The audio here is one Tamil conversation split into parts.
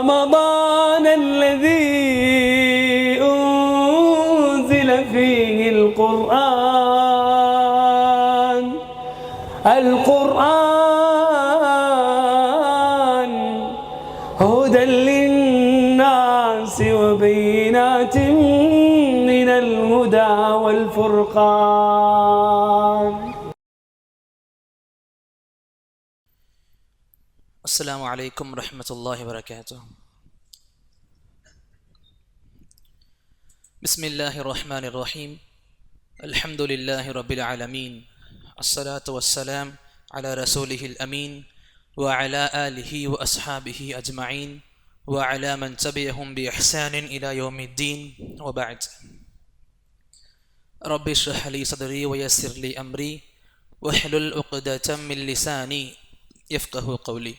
رمضان الذي أنزل فيه القرآن هدى للناس وبينات من الهدى والفرقان. السلام عليكم ورحمة الله وبركاته. بسم الله الرحمن الرحيم. الحمد لله رب العالمين. الصلاة والسلام على رسوله الأمين وعلى آله وأصحابه أجمعين وعلى من تبعهم بإحسان إلى يوم الدين وبعد. رب اشرح لي صدري ويسر لي أمري واحلل عقدة من لساني يفقه قولي.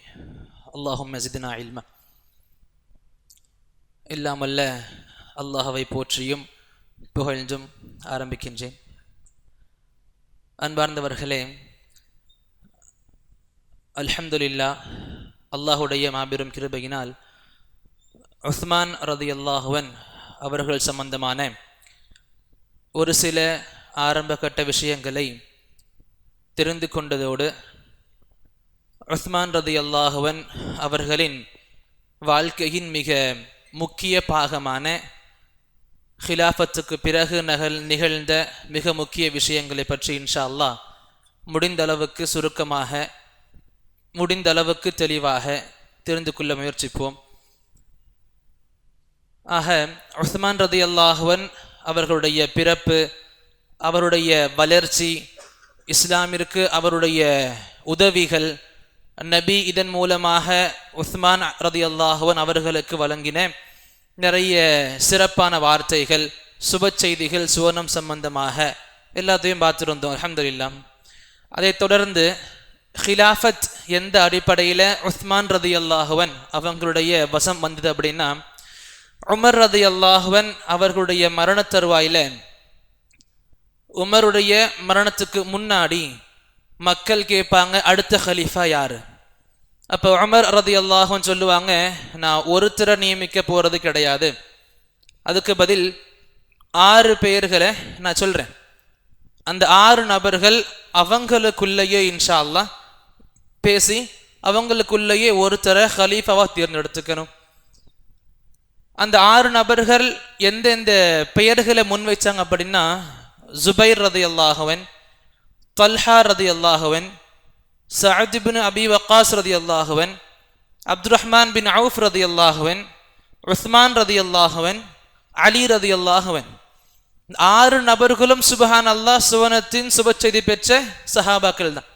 اللهم زدنا علما. இல்லாமல்ல அல்லாஹ்வை போற்றியும் புகழ்ந்தும் ஆரம்பிக்கின்றேன். அன்பார்ந்தவர்களே, அல்ஹம்துலில்லாஹ், அல்லாஹுடைய மாபெரும் கிருபையினால் உஸ்மான் ரலியல்லாஹு அன்ஹு அவர்கள் சம்பந்தமான ஒரு சில ஆரம்ப கட்ட விஷயங்களை தெரிந்து கொண்டதோடு உஸ்மான் ரலியல்லாஹு அன்ஹு அவர்களின் வாழ்க்கையின் மிக முக்கிய பாகமான ஹிலாஃபத்துக்கு பிறகு நிகழ்ந்த மிக முக்கிய விஷயங்களை பற்றி இன்ஷா அல்லாஹ் முடிந்தளவுக்கு சுருக்கமாக, முடிந்தளவுக்கு தெளிவாக தெரிந்து கொள்ள முயற்சிப்போம். ஆக, உஸ்மான் ரலியல்லாஹு அன்ஹு அவர்களுடைய பிறப்பு, அவருடைய வளர்ச்சி, இஸ்லாமிற்கு அவருடைய உதவிகள், நபி இதன் மூலமாக உஸ்மான் ரலியல்லாஹு அன்ஹு அவர்களுக்கு வழங்கின நிறைய சிறப்பான வார்த்தைகள், சுப செய்திகள், சுவனம் சம்பந்தமாக எல்லாத்தையும் பார்த்துருந்தோம் அல்ஹம்துலில்லாஹ். அதைத் தொடர்ந்து ஹிலாஃபத் எந்த அடிப்படையில் உஸ்மான் ரலியல்லாஹு அன்ஹு அவங்களுடைய வசம் வந்தது அப்படின்னா, உமர் ரலியல்லாஹு அன்ஹு அவர்களுடைய மரண தருவாயில, உமருடைய மரணத்துக்கு முன்னாடி மக்கள் கேட்பாங்க, அடுத்த ஹலீஃபா யாரு? அப்போ உமர் ரலியல்லாஹு அன்ஹு சொல்லுவாங்க, நான் ஒருத்தரை நியமிக்க போறது கிடையாது, அதுக்கு பதில் 6 பெயர்களை நான் சொல்றேன். அந்த 6 நபர்கள் அவங்களுக்குள்ளேயே இன்ஷா அல்லாஹ் பேசி அவங்களுக்குள்ளேயே ஒருத்தரை ஹலீஃபாவா தேர்ந்தெடுத்துக்கணும். அந்த 6 நபர்கள் எந்தெந்த பெயர்களை முன் வச்சாங்க அப்படின்னா, ஜுபைர் ரலியல்லாஹு அன்ஹு, தல்ஹா ரலியல்லாஹு அன்ஹு, சஅத் இப்னு அபி வக்காஸ் ரலியல்லாஹு அன்ஹு, அப்துர்ரஹ்மான் பின் அவுஃப் ரலியல்லாஹு அன்ஹு, உஸ்மான் ரலியல்லாஹு அன்ஹு, அலி ரலியல்லாஹு அன்ஹு. 6 நபர்களும் சுப்ஹான் அல்லாஹ் சுவனத்தின் சுப செய்தி பெற்ற சஹாபாக்கள் தான்.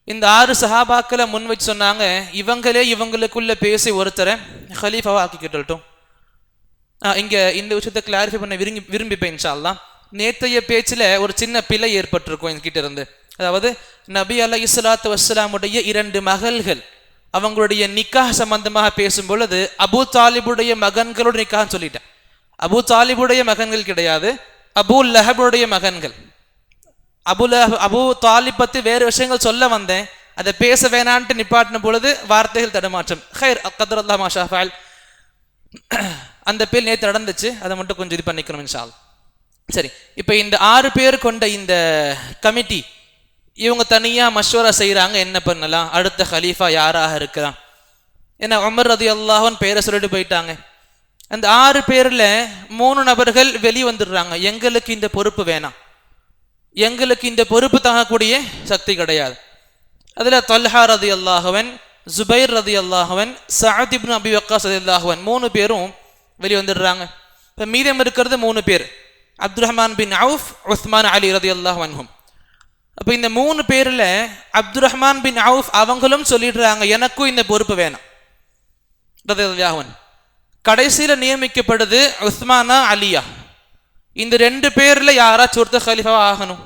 இந்த 6 சஹாபாக்களை முன் வச்சு சொன்னாங்க, இவங்களுக்குள்ள பேசி ஒருத்தரை ஹலீஃபாவா ஆக்கிக்கிட்டோம். இங்க இந்த விஷயத்தை கிளாரிஃபை பண்ண விரும்பிப்பேன் இன்ஷா அல்லாஹ். நேத்தைய பேச்சில் ஒரு சின்ன பிழை ஏற்பட்டிருக்கும் என்கிட்ட இருந்து. அதாவது நபி அலைஹிஸ்ஸலாத்து வஸ்ஸலாமுடைய 2 மகள்கள் அவங்களுடைய நிக்காஹ் சம்பந்தமாக பேசும் பொழுது அபூ தாலிபுடைய மகன்களோட நிக்காஹ் சொல்லிட்டேன். அபூ தாலிபுடைய மகன்கள் கிடையாது, அபூ லஹபுடைய மகன்கள். அபூ தாலிப் பத்தி வேறு விஷயங்கள் சொல்ல வந்தேன், அதை பேச வேணான்ட்டு நிப்பாட்டின பொழுது வார்த்தைகள் தடுமாற்றம். ஹைர் கத்ரல்லாஹ் மா ஷா ஃபஅல். அந்த பேர் நேற்று நடந்துச்சு, அதை மட்டும் கொஞ்சம் இது பண்ணிக்கணும் இன்ஷா அல்லாஹ். சரி, இப்போ இந்த 6 பேர் கொண்ட இந்த கமிட்டி இவங்க தனியா மஷ்வரா செய்யறாங்க, என்ன பண்ணலாம், அடுத்த ஹலீஃபா யாராக இருக்கலாம். ஏன்னா உமர் ரலியல்லாஹு அன்ஹு பேரை சொல்லிட்டு போயிட்டாங்க. அந்த 6 பேர்ல 3 நபர்கள் வெளியே வந்துடுறாங்க, எங்களுக்கு இந்த பொறுப்பு வேணாம், எங்களுக்கு இந்த பொறுப்பு தாங்கக்கூடிய சக்தி கிடையாது. அதுல தல்ஹா ரலியல்லாஹு அன்ஹு, ஜுபைர் ரலியல்லாஹு அன்ஹு, சஅத் இப்னு அபி வக்காஸ் ரலியல்லாஹு அன்ஹு 3 பேரும் வெளியே வந்துடுறாங்க. இப்போ மீதம் இருக்கிறது 3 பேர், அப்துர்ரஹ்மான் பின் அவுஃப், உஸ்மான், அலி ரலியல்லாஹு அன்ஹும். அப்போ இந்த 3 பேர்ல அப்துர்ரஹ்மான் பின் அவுஃப் அவங்களும் சொல்லிடுறாங்க, எனக்கும் இந்த பொறுப்பு வேணாம் ரலியல்லாஹு அன்ஹு. கடைசியில் நியமிக்கப்படுது உஸ்மானா அலியா, இந்த 2 பேர்ல யாராச்சும் ஒருத்தர் ஹலீஃபா ஆகணும்.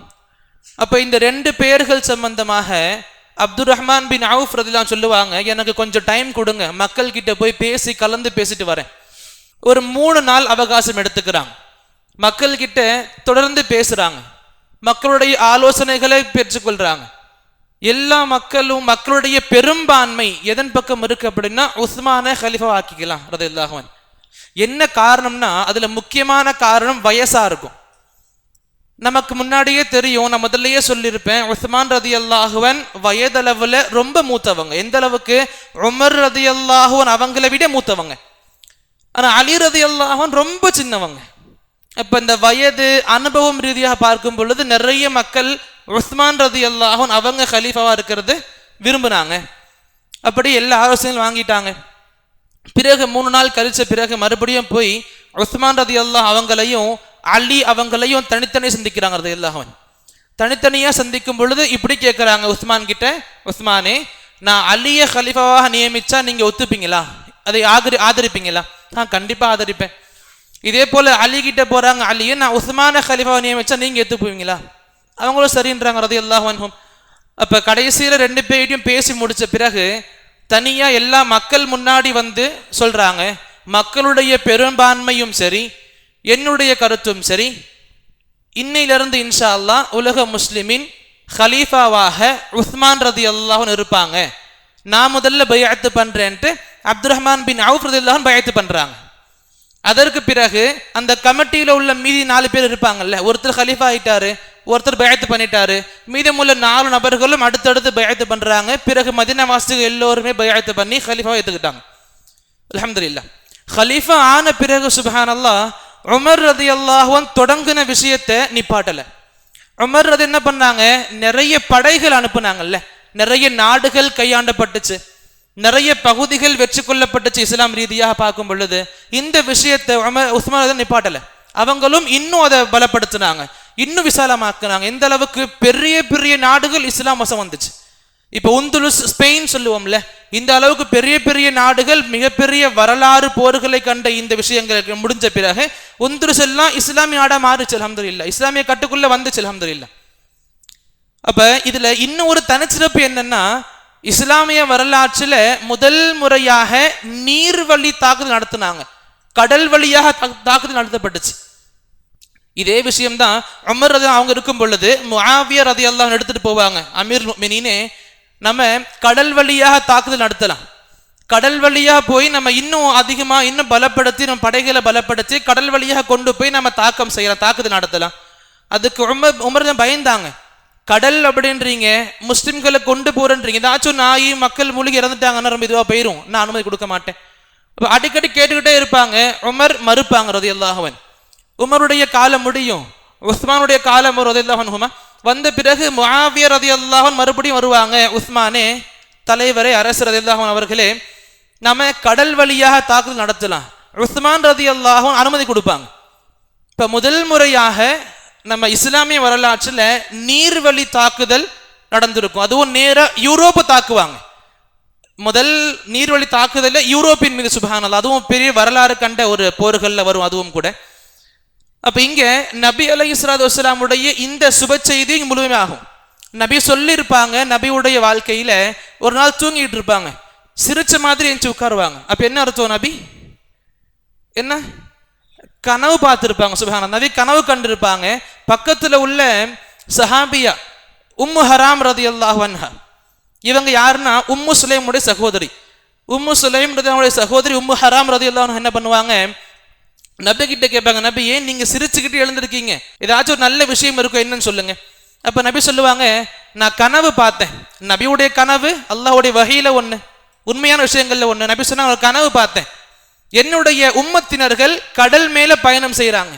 அப்போ இந்த 2 பேர்கள் சம்பந்தமாக அப்துர்ரஹ்மான் பின் அவுஃப் ரலியல்லாஹு சொல்லுவாங்க, எனக்கு கொஞ்சம் டைம் கொடுங்க, மக்கள் கிட்ட போய் பேசி கலந்து பேசிட்டு வரேன். ஒரு 3 நாள் அவகாசம் எடுத்துக்கிறாங்க, மக்கள் கிட்ட தொடர்ந்து பேசுறாங்க, மக்களுடைய ஆலோசனைகளை பெற்றுக்கொள்றாங்க. எல்லா மக்களுடைய பெரும்பான்மை எதன் பக்கம் இருக்கு அப்படின்னா உஸ்மானை ஹலீஃபா ஆக்கிக்கலாம் ரலியல்லாஹு அன்ஹு. என்ன காரணம்னா அதுல முக்கியமான காரணம் வயசா இருக்கும். நமக்கு முன்னாடியே தெரியும், நான் முதல்லயே சொல்லியிருப்பேன், உஸ்மான் ரலியல்லாஹு அன்ஹு வயதளவுல ரொம்ப மூத்தவங்க. எந்த அளவுக்கு? உமர் ரலியல்லாஹு அன்ஹு அவங்களை விட மூத்தவங்க. ஆனா அலி ரலியல்லாஹு அன்ஹு ரொம்ப சின்னவங்க. இப்ப இந்த வயது அனுபவம் ரீதியாக பார்க்கும் பொழுது நிறைய மக்கள் உஸ்மான் ரலியல்லாஹு அன்ஹு அவங்க ஹலீஃபாவா இருக்கிறது விரும்புனாங்க. அப்படி எல்லா ஆலோசனையும் வாங்கிட்டாங்க. பிறகு 3 நாள் கழிச்ச பிறகு மறுபடியும் போய் உஸ்மான் ரலியல்லாஹு அவங்களையும் அலி அவங்களையும் தனித்தனி சந்திக்கிறாங்க ரலியல்லாஹு அன்ஹு. தனித்தனியா சந்திக்கும் பொழுது இப்படி கேட்கிறாங்க உஸ்மான் கிட்ட, உஸ்மானே, நான் அலியை ஹலீஃபாவாக நியமிச்சா நீங்க ஒத்துப்பீங்களா? அதை ஆதரிப்பீங்களா? கண்டிப்பா ஆதரிப்பேன். இதே போல அலி கிட்ட போறாங்க, அலியை நான் உஸ்மான ஹலீஃபாவை நியமிச்சா நீங்க ஏத்துக்குவீங்களா? அவங்களும் சரின்றாங்க ரலியல்லாஹு அன்ஹும். அப்ப கடைசியில 2 பேரையும் பேசி முடிச்ச பிறகு தனியா எல்லா மக்கள் முன்னாடி வந்து சொல்றாங்க, மக்களுடைய பெரும்பான்மையும் சரி என்னுடைய கருத்தும் சரி, இன்னையிலிருந்து இன்ஷா அல்லாஹ் உலக முஸ்லிமின் ஹலீஃபாவாக உஸ்மான் ரலியல்லாஹு அன்ஹு இருப்பாங்க. நான் முதல்ல பைஅத் பண்றேன்ட்டு அப்துர் ரஹ்மான் பின் அவுஃப் ரலியல்லாஹு அன்ஹு பைஅத் பண்றாங்க. அதற்கு பிறகு அந்த கமிட்டியில உள்ள மீதி 4 பேர் இருப்பாங்கல்ல, ஒருத்தர் ஹலீஃபா ஆயிட்டாரு, ஒருத்தர் பைஅத் பண்ணிட்டாரு, மீதமுள்ள 4 நபர்களும் அடுத்தடுத்து பைஅத் பண்றாங்க. பிறகு மதீனா வாசிகள் எல்லோருமே பைஅத் பண்ணி ஹலீஃபாவை ஏத்துக்கிட்டாங்க. அல்ஹம்துலில்லாஹ். ஹலீஃபா ஆன பிறகு சுப்ஹானல்லாஹ் உமர் ரலியல்லாஹு அன்ஹு தொடங்கின விஷயத்தை நிப்பாட்டல. உமர் ரதி என்ன பண்ணாங்க, நிறைய படைகள் அனுப்புனாங்கல்ல, நிறைய நாடுகள் கையாண்டப்பட்டுச்சு, நிறைய பகுதிகள் வெற்றி கொள்ளப்பட்டுச்சு இஸ்லாம் ரீதியாக பார்க்கும் பொழுது. இந்த விஷயத்தை உஸ்மான் நிப்பாட்டல. அவங்களும் இன்னும் அதை பலப்படுத்தினாங்க, இன்னும் விசாலமாக்குனாங்க. எந்த அளவுக்கு பெரிய பெரிய நாடுகள் இஸ்லாம் வசம் வந்துச்சு. இப்ப உந்துலுஸ் ஸ்பெயின் சொல்லுவோம்ல, இந்த அளவுக்கு பெரிய பெரிய நாடுகள் மிகப்பெரிய வரலாறு போர்களை கண்ட இந்த விஷயங்களுக்கு முடிஞ்ச பிறகு உந்துலுஸ் எல்லாம் இஸ்லாமிய நாடா மாறிச்சு அல்ஹம்துலில்லாஹ், இஸ்லாமிய கட்டுக்குள்ள வந்துச்சு அல்ஹம்துலில்லாஹ். அப்ப இதுல இன்னும் ஒரு தனிச்சிறப்பு என்னன்னா, இஸ்லாமிய வரலாற்றுல முதல் முறையாக நீர்வழி தாக்குதல் நடத்தினாங்க, கடல் வழியாக தாக்குதல் நடத்தப்பட்டுச்சு. இதே விஷயம்தான் உமர் ரலியல்லாஹு அவங்க இருக்கும் பொழுது முஆவியா ரலியல்லாஹு அன்ஹு எடுத்துட்டு போவாங்க, அமீர் முஃமினீனே நம்ம கடல் வழியாக தாக்குதல் நடத்தலாம், கடல் வழியாக போய் நம்ம இன்னும் அதிகமா இன்னும் பலப்படுத்தி நம்ம படைகளை பலப்படுத்தி கடல் வழியாக கொண்டு போய் நம்ம தாக்கம் செய்யலாம், தாக்குதல் நடத்தலாம். அதுக்கு உமர் பயந்தாங்க. கடல் அப்படின்றீங்க, முஸ்லிம்களை கொண்டு போறேன்றீங்க, ஏதாச்சும் நாய் மக்கள் மூலிகை இறந்துட்டாங்கன்னா ரொம்ப இதுவா போயிரும், நான் அனுமதி கொடுக்க மாட்டேன். அடிக்கடி கேட்டுக்கிட்டே இருப்பாங்க. உமர் மறுப்பாங்க ரலியல்லாஹு அன்ஹு. உமருடைய காலம் முடியும், உஸ்மானுடைய காலம் ரலியல்லாஹு அன்ஹுமா வந்த பிறகு முஆவியா ரலியல்லாஹு அன்ஹு மறுபடியும் வருவாங்க. உஸ்மானே, தலைவரே, அரசர் ரலியல்லாஹு அன்ஹு அவர்களே, நம்ம கடல் வழியாக தாக்குதல் நடத்தலாம். உஸ்மான் ரலியல்லாஹு அன்ஹு அனுமதி கொடுப்பாங்க. இப்ப முதல் முறையாக நம்ம இஸ்லாமிய வரலாற்றுல நீர்வழி தாக்குதல் நடந்திருக்கும். அதுவும் நேரா யூரோப்பு தாக்குவாங்க. முதல் நீர்வழி தாக்குதல் யூரோப்பின் மீது சுப்ஹானல்லாஹ், அதுவும் பெரிய வரலாறு கண்ட ஒரு போர்கள்ல வரும் அதுவும் கூட. அப்ப இங்க நபி அலைஹிஸ்ஸலாத்து வஸ்ஸலாமுடைய இந்த சுப செய்தி முழுமையாகும். நபி சொல்லியிருப்பாங்க, நபியுடைய வாழ்க்கையில ஒரு நாள் தூங்கிட்டு இருப்பாங்க, சிரிச்ச மாதிரி எஞ்சி உட்காருவாங்க. அப்ப என்ன அர்த்தம்? நபி என்ன கனவு பார்த்திருப்பாங்க. சுப்ஹானல்லாஹ், நபி கனவு கண்டிருப்பாங்க. பக்கத்துல உள்ள சஹாபியா உம்மு ஹராம் ரலியல்லாஹு அன்ஹா, இவங்க யாருன்னா உம்மு சுலைமுடைய சகோதரி. உம்மு சுலைம் ரலியல்லாஹுடைய சகோதரி உம்மு ஹராம் ரலியல்லாஹு அன்ஹா என்ன பண்ணுவாங்க, நபி கிட்ட கேட்பாங்க, நபி ஏன் நீங்க சிரிச்சுக்கிட்டு எழுந்திருக்கீங்க, ஏதாச்சும் ஒரு நல்ல விஷயம் இருக்கும் என்னன்னு சொல்லுங்க. அப்ப நபி சொல்லுவாங்க, நான் கனவு பார்த்தேன். நபியுடைய கனவு அல்லாஹ்வுடைய வஹீல ஒண்ணு, உண்மையான விஷயங்கள்ல ஒண்ணு. நபி சொன்னாங்க, ஒரு கனவு பார்த்தேன், என்னுடைய உம்மத்தினர்கள் கடல் மேல பயணம் செய்யறாங்க.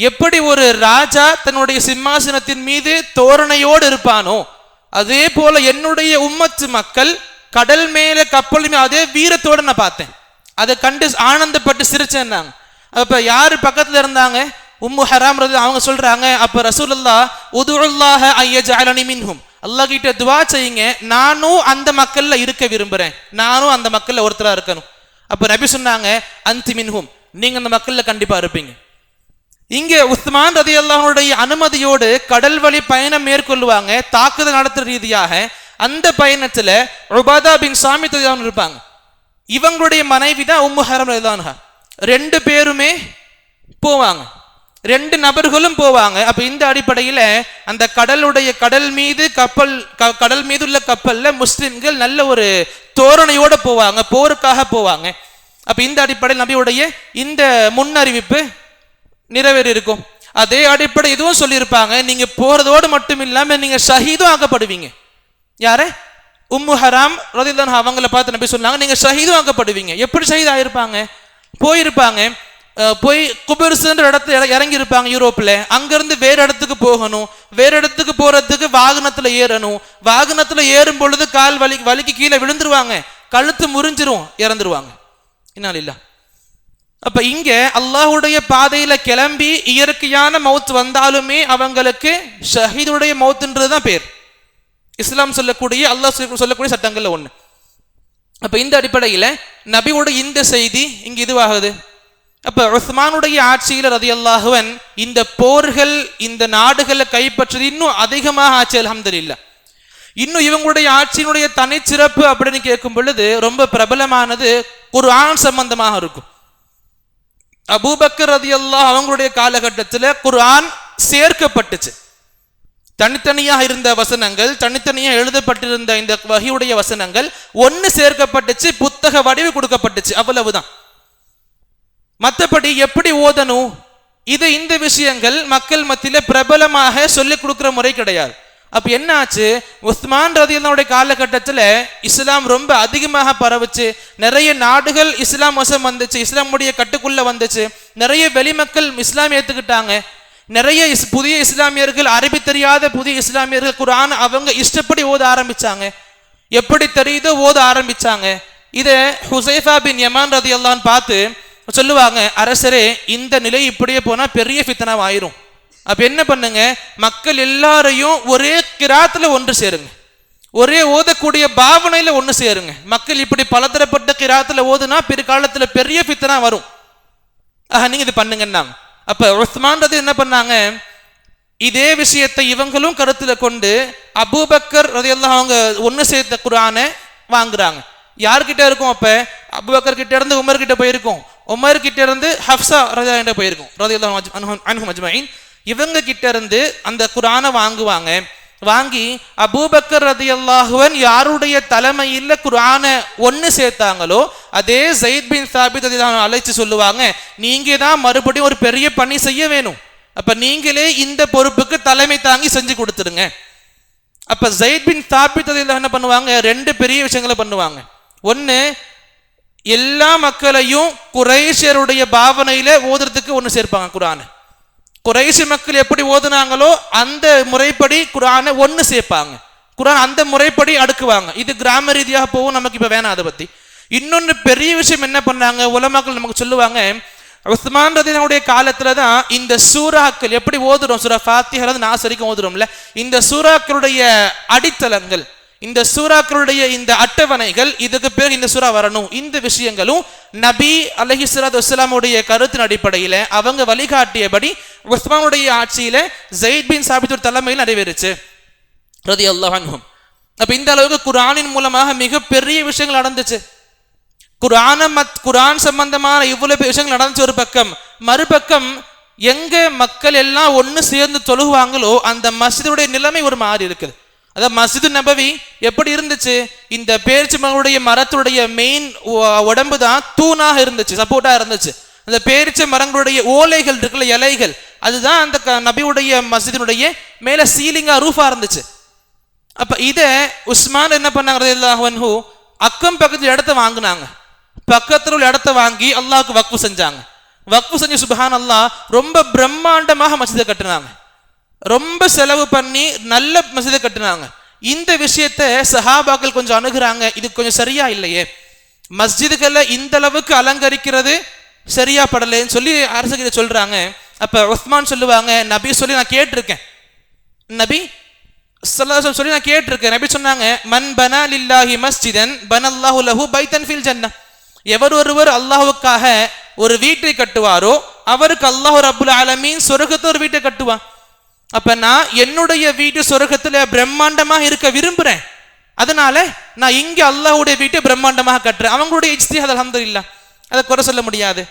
எப்படி ஒரு ராஜா தன்னுடைய சிம்மாசனத்தின் மீது தோரணையோடு இருப்பானோ அதே போல என்னுடைய உம்மத்து மக்கள் கடல் மேல கப்பல் மேல அதே வீரத்தோடு நான் பார்த்தேன். அதை கண்டு ஆனந்தப்பட்டு சிரிச்சேன்னாங்க. அப்ப யாரு பக்கத்துல இருந்தாங்க? உம்மு ஹராம் ரலியல்லாஹு அவங்க சொல்றாங்க, அப்ப ரசூலுல்லாஹ் உதுல்லாஹ அய்யஜஅலனி மின்ஹும், அல்லாஹ் கிட்ட துஆ செய்யுங்க, நானும் அந்த மக்கள்ல இருக்க விரும்புறேன், நானும் அந்த மக்கள்ல ஒருத்தரா இருக்கணும். அப்ப நபி சொன்னாங்க, அன்தி மின்ஹும், நீங்க அந்த மக்கள்ல கண்டிப்பா இருப்பீங்க. இங்க உஸ்மான் ரலியல்லாஹுடைய அனுமதியோடு கடல் வழி பயணம் மேற்கொள்வாங்க, தாக்குதல் நடத்துற ரீதியாக. அந்த பயணத்துல உபாதா பின் சாமித் ரலியல்லாஹு இருப்பாங்க. இவங்களுடைய மனைவி தான் உம்மு ஹராம் ரலியல்லாஹு அன்ஹா. 2 பேருமே போவாங்க. 2 நபர்களும் போவாங்க. அப்ப இந்த அடிப்படையில அந்த கடல் மீது உள்ள கப்பல்ல முஸ்லிம்கள் நல்ல ஒரு தோரணையோட போவாங்க, போருக்காக போவாங்க. அப்ப இந்த அடிப்படையில் நபியுடைய இந்த முன்னறிவிப்பு நிறைவேறி இருக்கும். அதே அடிப்படை இதுவும் சொல்லியிருப்பாங்க, நீங்க போறதோடு மட்டும் இல்லாம நீங்க ஷஹீதும் ஆக்கப்படுவீங்க. யாரு? உம்மு ஹராம் ரலியல்லாஹு அன்ஹா அவங்கள பார்த்து நபி சொன்னாங்க, நீங்க ஷஹீதும் ஆக்கப்படுவீங்க. எப்படி ஷஹீத் ஆயிருப்பாங்க? போய் குபர்ஸ்ன்ற இடத்துல இறங்கி இருப்பாங்க யூரோப்ல. அங்கிருந்து வேற இடத்துக்கு போகணும், வேற இடத்துக்கு போறதுக்கு வாகனத்துல ஏறணும். வாகனத்துல ஏறும் பொழுது கால் வலிக்கு கீழே விழுந்துருவாங்க, கழுத்து முறிஞ்சிரும், இறந்துருவாங்க. இன்னாலில்லாஹ். அப்ப இங்க அல்லாஹ்வுடைய பாதையில கிளம்பி இயற்கையான மௌத் வந்தாலுமே அவங்களுக்கு ஷஹீதுடைய மௌத்ன்றதுதான் பேர். இஸ்லாம் சொல்லக்கூடிய, அல்லாஹ் சொல்லக்கூடிய சட்டங்கள்ல ஒண்ணு. அப்ப இந்த அடிப்படையில நபியோட இந்த செய்தி இங்க இதுவாகுது. அப்ப உஸ்மானுடைய ஆட்சியில ரலியல்லாஹு அன்ஹு இந்த போர்கள், இந்த நாடுகளை கைப்பற்றது இன்னும் அதிகமாக ஆச்சு. அல்ஹம்துலில்லாஹ். இன்னும் இவங்களுடைய ஆட்சியினுடைய தனிச்சிறப்பு அப்படின்னு கேட்கும் பொழுது ரொம்ப பிரபலமானது குர்ஆன் சம்பந்தமாக இருக்கும். அபூபக்கர் ரலியல்லாஹு அவங்களுடைய காலகட்டத்தில் குர்ஆன் சேர்க்கப்பட்டுச்சு. தனித்தனியாக இருந்த வசனங்கள், தனித்தனியாக எழுதப்பட்டிருந்த இந்த வஹியுடைய வசனங்கள் ஒன்னு சேர்க்கப்பட்டுச்சு, புத்தக வடிவு கொடுக்கப்பட்டுச்சு, அவ்வளவுதான். மற்றபடி எப்படி ஓதணும், இந்த விஷயங்கள் மக்கள் மத்தியில பிரபலமாக சொல்லிக் கொடுக்கிற முறை கிடையாது. அப்ப என்ன ஆச்சு, உஸ்மான் ரலியல்லாஹு காலகட்டத்தில் இஸ்லாம் ரொம்ப அதிகமாக பரவுச்சு. நிறைய நாடுகள் இஸ்லாம் வசம் வந்துச்சு, இஸ்லாமுடைய கட்டுக்குள்ள வந்துச்சு. நிறைய வெளிமக்கள் இஸ்லாம் ஏத்துக்கிட்டாங்க. நிறைய புதிய இஸ்லாமியர்கள், அரபி தெரியாத புதிய இஸ்லாமியர்கள் குர்ஆன் அவங்க இஷ்டப்படி ஓத ஆரம்பிச்சாங்க, எப்படி தெரியுதோ ஓத ஆரம்பிச்சாங்க. இதை ஹுசைஃபா பின் யமான் ரலியல்லாஹு அன்ஹு பார்த்து சொல்லுவாங்க, அரசரே இந்த நிலை இப்படியே போனா பெரிய ஃபித்னா ஆயிரும். அப்ப என்ன பண்ணுங்க, மக்கள் எல்லாரையும் ஒரே கிராத்துல ஒன்று சேருங்க, ஒரே ஓதக்கூடிய பாவனையில ஒன்று சேருங்க. மக்கள் இப்படி பலதரப்பட்ட கிராத்துல ஓதுனா பிற்காலத்துல பெரிய ஃபித்னா வரும். நீங்க இது பண்ணுங்கன்னாங்க. அப்ப உஸ்மான் ரதி என்ன பண்ணாங்க, இதே விஷயத்தை இவங்களும் கருத்துல கொண்டு அபூபக்கர் ரலியல்லாஹு அவங்க ஒன்னு சேர்த்த குர்ஆனை வாங்குறாங்க. யார்கிட்ட இருக்கும்? அப்ப அபூபக்கர் கிட்ட இருந்து உமர் கிட்ட போயிருக்கும், உமர் கிட்ட இருந்து ஹப்ஸா ரலியல்லாஹு அன்ஹா போயிருக்கும் ரலியல்லாஹு அன்ஹும் அஜ்மஈன். இவங்க கிட்ட இருந்து அந்த குர்ஆனை வாங்குவாங்க. வாங்கி அபூபக்கர் ரலியல்லாஹு அன்ஹு யாருடைய தலைமையில் குர்ஆனை ஒன்னு சேர்த்தாங்களோ அதே ஸைத் பின் சாபித் ரலியல்லாஹு அன்ஹு அழைச்சு சொல்லுவாங்க, நீங்க தான் மறுபடியும் ஒரு பெரிய பணி செய்ய வேணும், அப்ப நீங்களே இந்த பொறுப்புக்கு தலைமை தாங்கி செஞ்சு கொடுத்துருங்க. அப்ப ஸைத் பின் சாபித் ரலியல்லாஹு அன்ஹு என்ன பண்ணுவாங்க, 2 பெரிய விஷயங்களை பண்ணுவாங்க. ஒன்னு, எல்லா மக்களையும் குறைஷியருடைய பாவனையில ஓதுறதுக்கு ஒன்னு சேர்ப்பாங்க குர்ஆனை. குறைஷி மக்கள் எப்படி ஓதுனாங்களோ அந்த முறைப்படி குர்ஆனை ஒன்னு சேர்ப்பாங்க, குர்ஆன் அந்த முறைப்படி அடுக்குவாங்க. இது கிராம ரீதியாக போகும், நமக்கு இப்ப வேணாம் அதை பத்தி. இன்னொன்னு பெரிய விஷயம் என்ன பண்ணாங்க, உலமாக்கள் நமக்கு சொல்லுவாங்க, உஸ்மான் ரலியல்லாஹு காலத்துல தான் இந்த சூராக்கள் எப்படி ஓதுறோம், சூரா ஃபாத்திஹா நாஸ் வரைக்கும் ஓதுறோம்ல, இந்த சூராக்களுடைய அடித்தளங்கள், இந்த சூராக்களுடைய இந்த அட்டவணைகள், இதுக்கு பிறகு இந்த சூரா வரணும், இந்த விஷயங்களும் நபி அலைஹிஸ்ஸலாத்து வஸ்ஸலாமுடைய கருத்தின் அடிப்படையில அவங்க வழிகாட்டியபடி உஸ்மானுடைய ஆட்சியில ஸைத் பின் சாபித் தலைமையில் நிறைவேறுச்சு ரலியல்லாஹு அன்ஹு. அப்ப இந்த அளவுக்கு குர்ஆனின் மூலமாக மிகப்பெரிய விஷயங்கள் நடந்துச்சு. குர்ஆன் சம்பந்தமான இவ்வளவு விஷயங்கள் நடந்துச்சு ஒரு பக்கம். மறுபக்கம் எங்க மக்கள் எல்லாம் ஒன்னு சேர்ந்து தொழுகுவாங்களோ அந்த மஸ்ஜிதுடைய நிலைமை ஒரு மாறி இருக்குது. அதாவது மஸ்ஜிது நபவி எப்படி இருந்துச்சு, இந்த பேரிச்ச மரத்துடைய மெயின் உடம்பு தான் தூணாக இருந்துச்சு, சப்போர்ட்டா இருந்துச்சு. அந்த பேரிச்ச மரங்களுடைய ஓலைகள் இருக்குல்ல, இலைகள், அதுதான் அந்த நபியுடைய மஸ்ஜிதினுடைய மேல சீலிங்கா ரூஃபா இருந்துச்சு. அப்ப இத உஸ்மான் என்ன பண்ணாங்க ரலியல்லாஹு அன்ஹு, அக்கம் பக்கத்துல இடத்த வாங்கினாங்க. பக்கத்துல உள்ள இடத்த வாங்கி அல்லாஹ்க்கு வக்ஃப் செஞ்சாங்க. வக்ஃப் செஞ்சு சுப்ஹானல்லாஹ் ரொம்ப பிரம்மாண்டமாக மஸ்ஜிதை கட்டினாங்க. ரொம்ப செலவு பண்ணி நல்ல மஸ்ஜிதை கட்டினாங்க. இந்த விஷயத்தை சஹாபாக்கள் கொஞ்சம் அணுகுறாங்க, இது கொஞ்சம் சரியா இல்லையே, மஸ்ஜிதுகளை இந்த அளவுக்கு அலங்கரிக்கிறது சரியா படலைன்னு சொல்லி அரசுகிட்ட சொல்றாங்க. அப்ப உஸ்மான் சொல்லுவாங்க, நபி சொல்லி நான் கேட்டிருக்கேன், நபி ஸல்லல்லாஹு அலைஹி வஸல்லம் சொல்லி நான் கேட்டிருக்கேன். நபி சொன்னாங்க, மன் பனா லில்லாஹி மஸ்ஜிதன் பனல்லாஹு லஹு பைத்தன் ஃபில் ஜன்னah. எவர் ஒருவர் அல்லாஹ்வுக்காக ஒரு வீட்டை கட்டுவாரோ அவருக்கு அல்லாஹ் ரப்புல் ஆலமீன் சொர்க்கத்துல ஒரு வீட்டை கட்டுவான். அப்ப நான் என்னுடைய வீட்டு சொர்க்கத்துல பிரம்மாண்டமாக இருக்க விரும்புறேன், அதனால நான் இங்க அல்லாஹ்வுடைய வீட்டை பிரம்மாண்டமாக கட்டுறேன். அவங்களுடைய இஜ்திஹாத் அல்ஹம்துலில்லாஹ், அதை குறை சொல்ல முடியாது.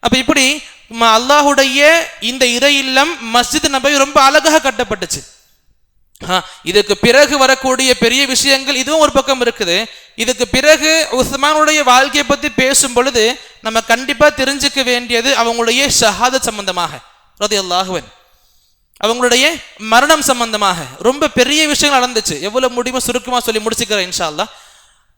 அப்ப இப்படி அல்லாஹுடைய இந்த இறை இல்லம் மஸ்ஜித் நபவி ரொம்ப அழகாக கட்டப்பட்டுச்சு. இதுக்கு பிறகு வரக்கூடிய பெரிய விஷயங்கள் இதுவும் ஒரு பக்கம் இருக்குது. இதுக்கு பிறகு உஸ்மானுடைய வாழ்க்கையை பத்தி பேசும் பொழுது நம்ம கண்டிப்பா தெரிஞ்சுக்க வேண்டியது அவங்களுடைய ஷஹாதத் சம்பந்தமாக, ரலியல்லாஹு அன்ஹு, அவங்களுடைய மரணம் சம்பந்தமாக ரொம்ப பெரிய விஷயங்கள் நடந்துச்சு. எவ்வளவு முடியுமோ சுருக்கமா சொல்லி முடிச்சுக்கிறேன் இன்ஷா அல்லாஹ்.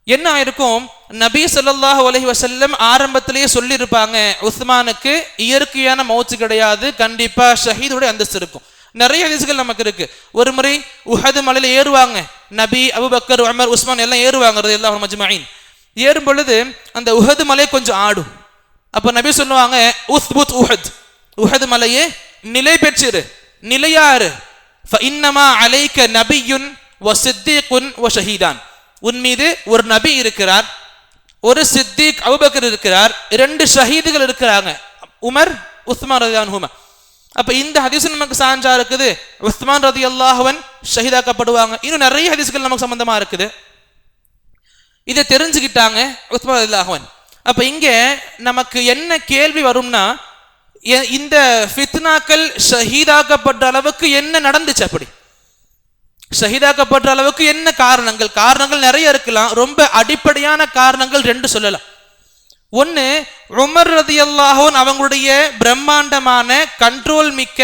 என்ன ஆயிருக்கும், நபி ஸல்லல்லாஹு அலைஹி வஸல்லம் ஆரம்பத்திலேயே சொல்லி இருப்பாங்க, உஸ்மானுக்கு இயற்கையான மௌத் கிடையாது, கண்டிப்பா ஷஹீதுடைய அந்தஸ்து இருக்கும். நிறைய ஹதீஸ்கள் நமக்கு இருக்கு. ஒரு முறை உஹது மலையில ஏறுவாங்க, நபி, அபூபக்கர், உமர், உஸ்மான் எல்லாம் ஏறுவாங்க ரலியல்லாஹு மஜ்மஈன். ஏறும் பொழுது அந்த உஹது மலை கொஞ்சம் ஆடும். அப்ப நபி சொல்லுவாங்க, உஸ்புத் உஹத், உஹது மலையே நிலை பெற்றிரு, நிலையாறு, ஃபஇன்னமா அலைக நபியுன் வ சித்தீகுன் வ ஷஹீதான், உன் மீது ஒரு நபி இருக்கிறார், ஒரு சித்திக் அபூபக்கர் இருக்கிறார், 2 ஷஹீதுகள் இருக்கிறாங்க, உமர், உஸ்மான் ரலியல்லாஹு அன்ஹுமா. அப்ப இந்த ஹதீஸ் நமக்கு சான்றா இருக்குது, உஸ்மான் ரலியல்லாஹு அன்ஹு ஷஹீதாக்கப்படுவாங்க. இன்னும் நிறைய ஹதீஸ்கள் நமக்கு சம்பந்தமா இருக்குது. இதை தெரிஞ்சுக்கிட்டாங்க உஸ்மான் ரலியல்லாஹு அன்ஹு. அப்ப இங்க நமக்கு என்ன கேள்வி வரும்னா, இந்த ஃபித்னாக்கள் ஷஹீதாக்கப்பட்ட அளவுக்கு என்ன நடந்துச்சு, அப்படி ஷஹீதாக்கப்பட்ட அளவுக்கு என்ன காரணங்கள் நிறைய இருக்கலாம். ரொம்ப அடிப்படையான காரணங்கள் 2 சொல்லலாம். ஒன்னு, உமர் ரலியல்லாஹு அன்ஹு அவங்களுடைய பிரம்மாண்டமான கண்ட்ரோல் மிக்க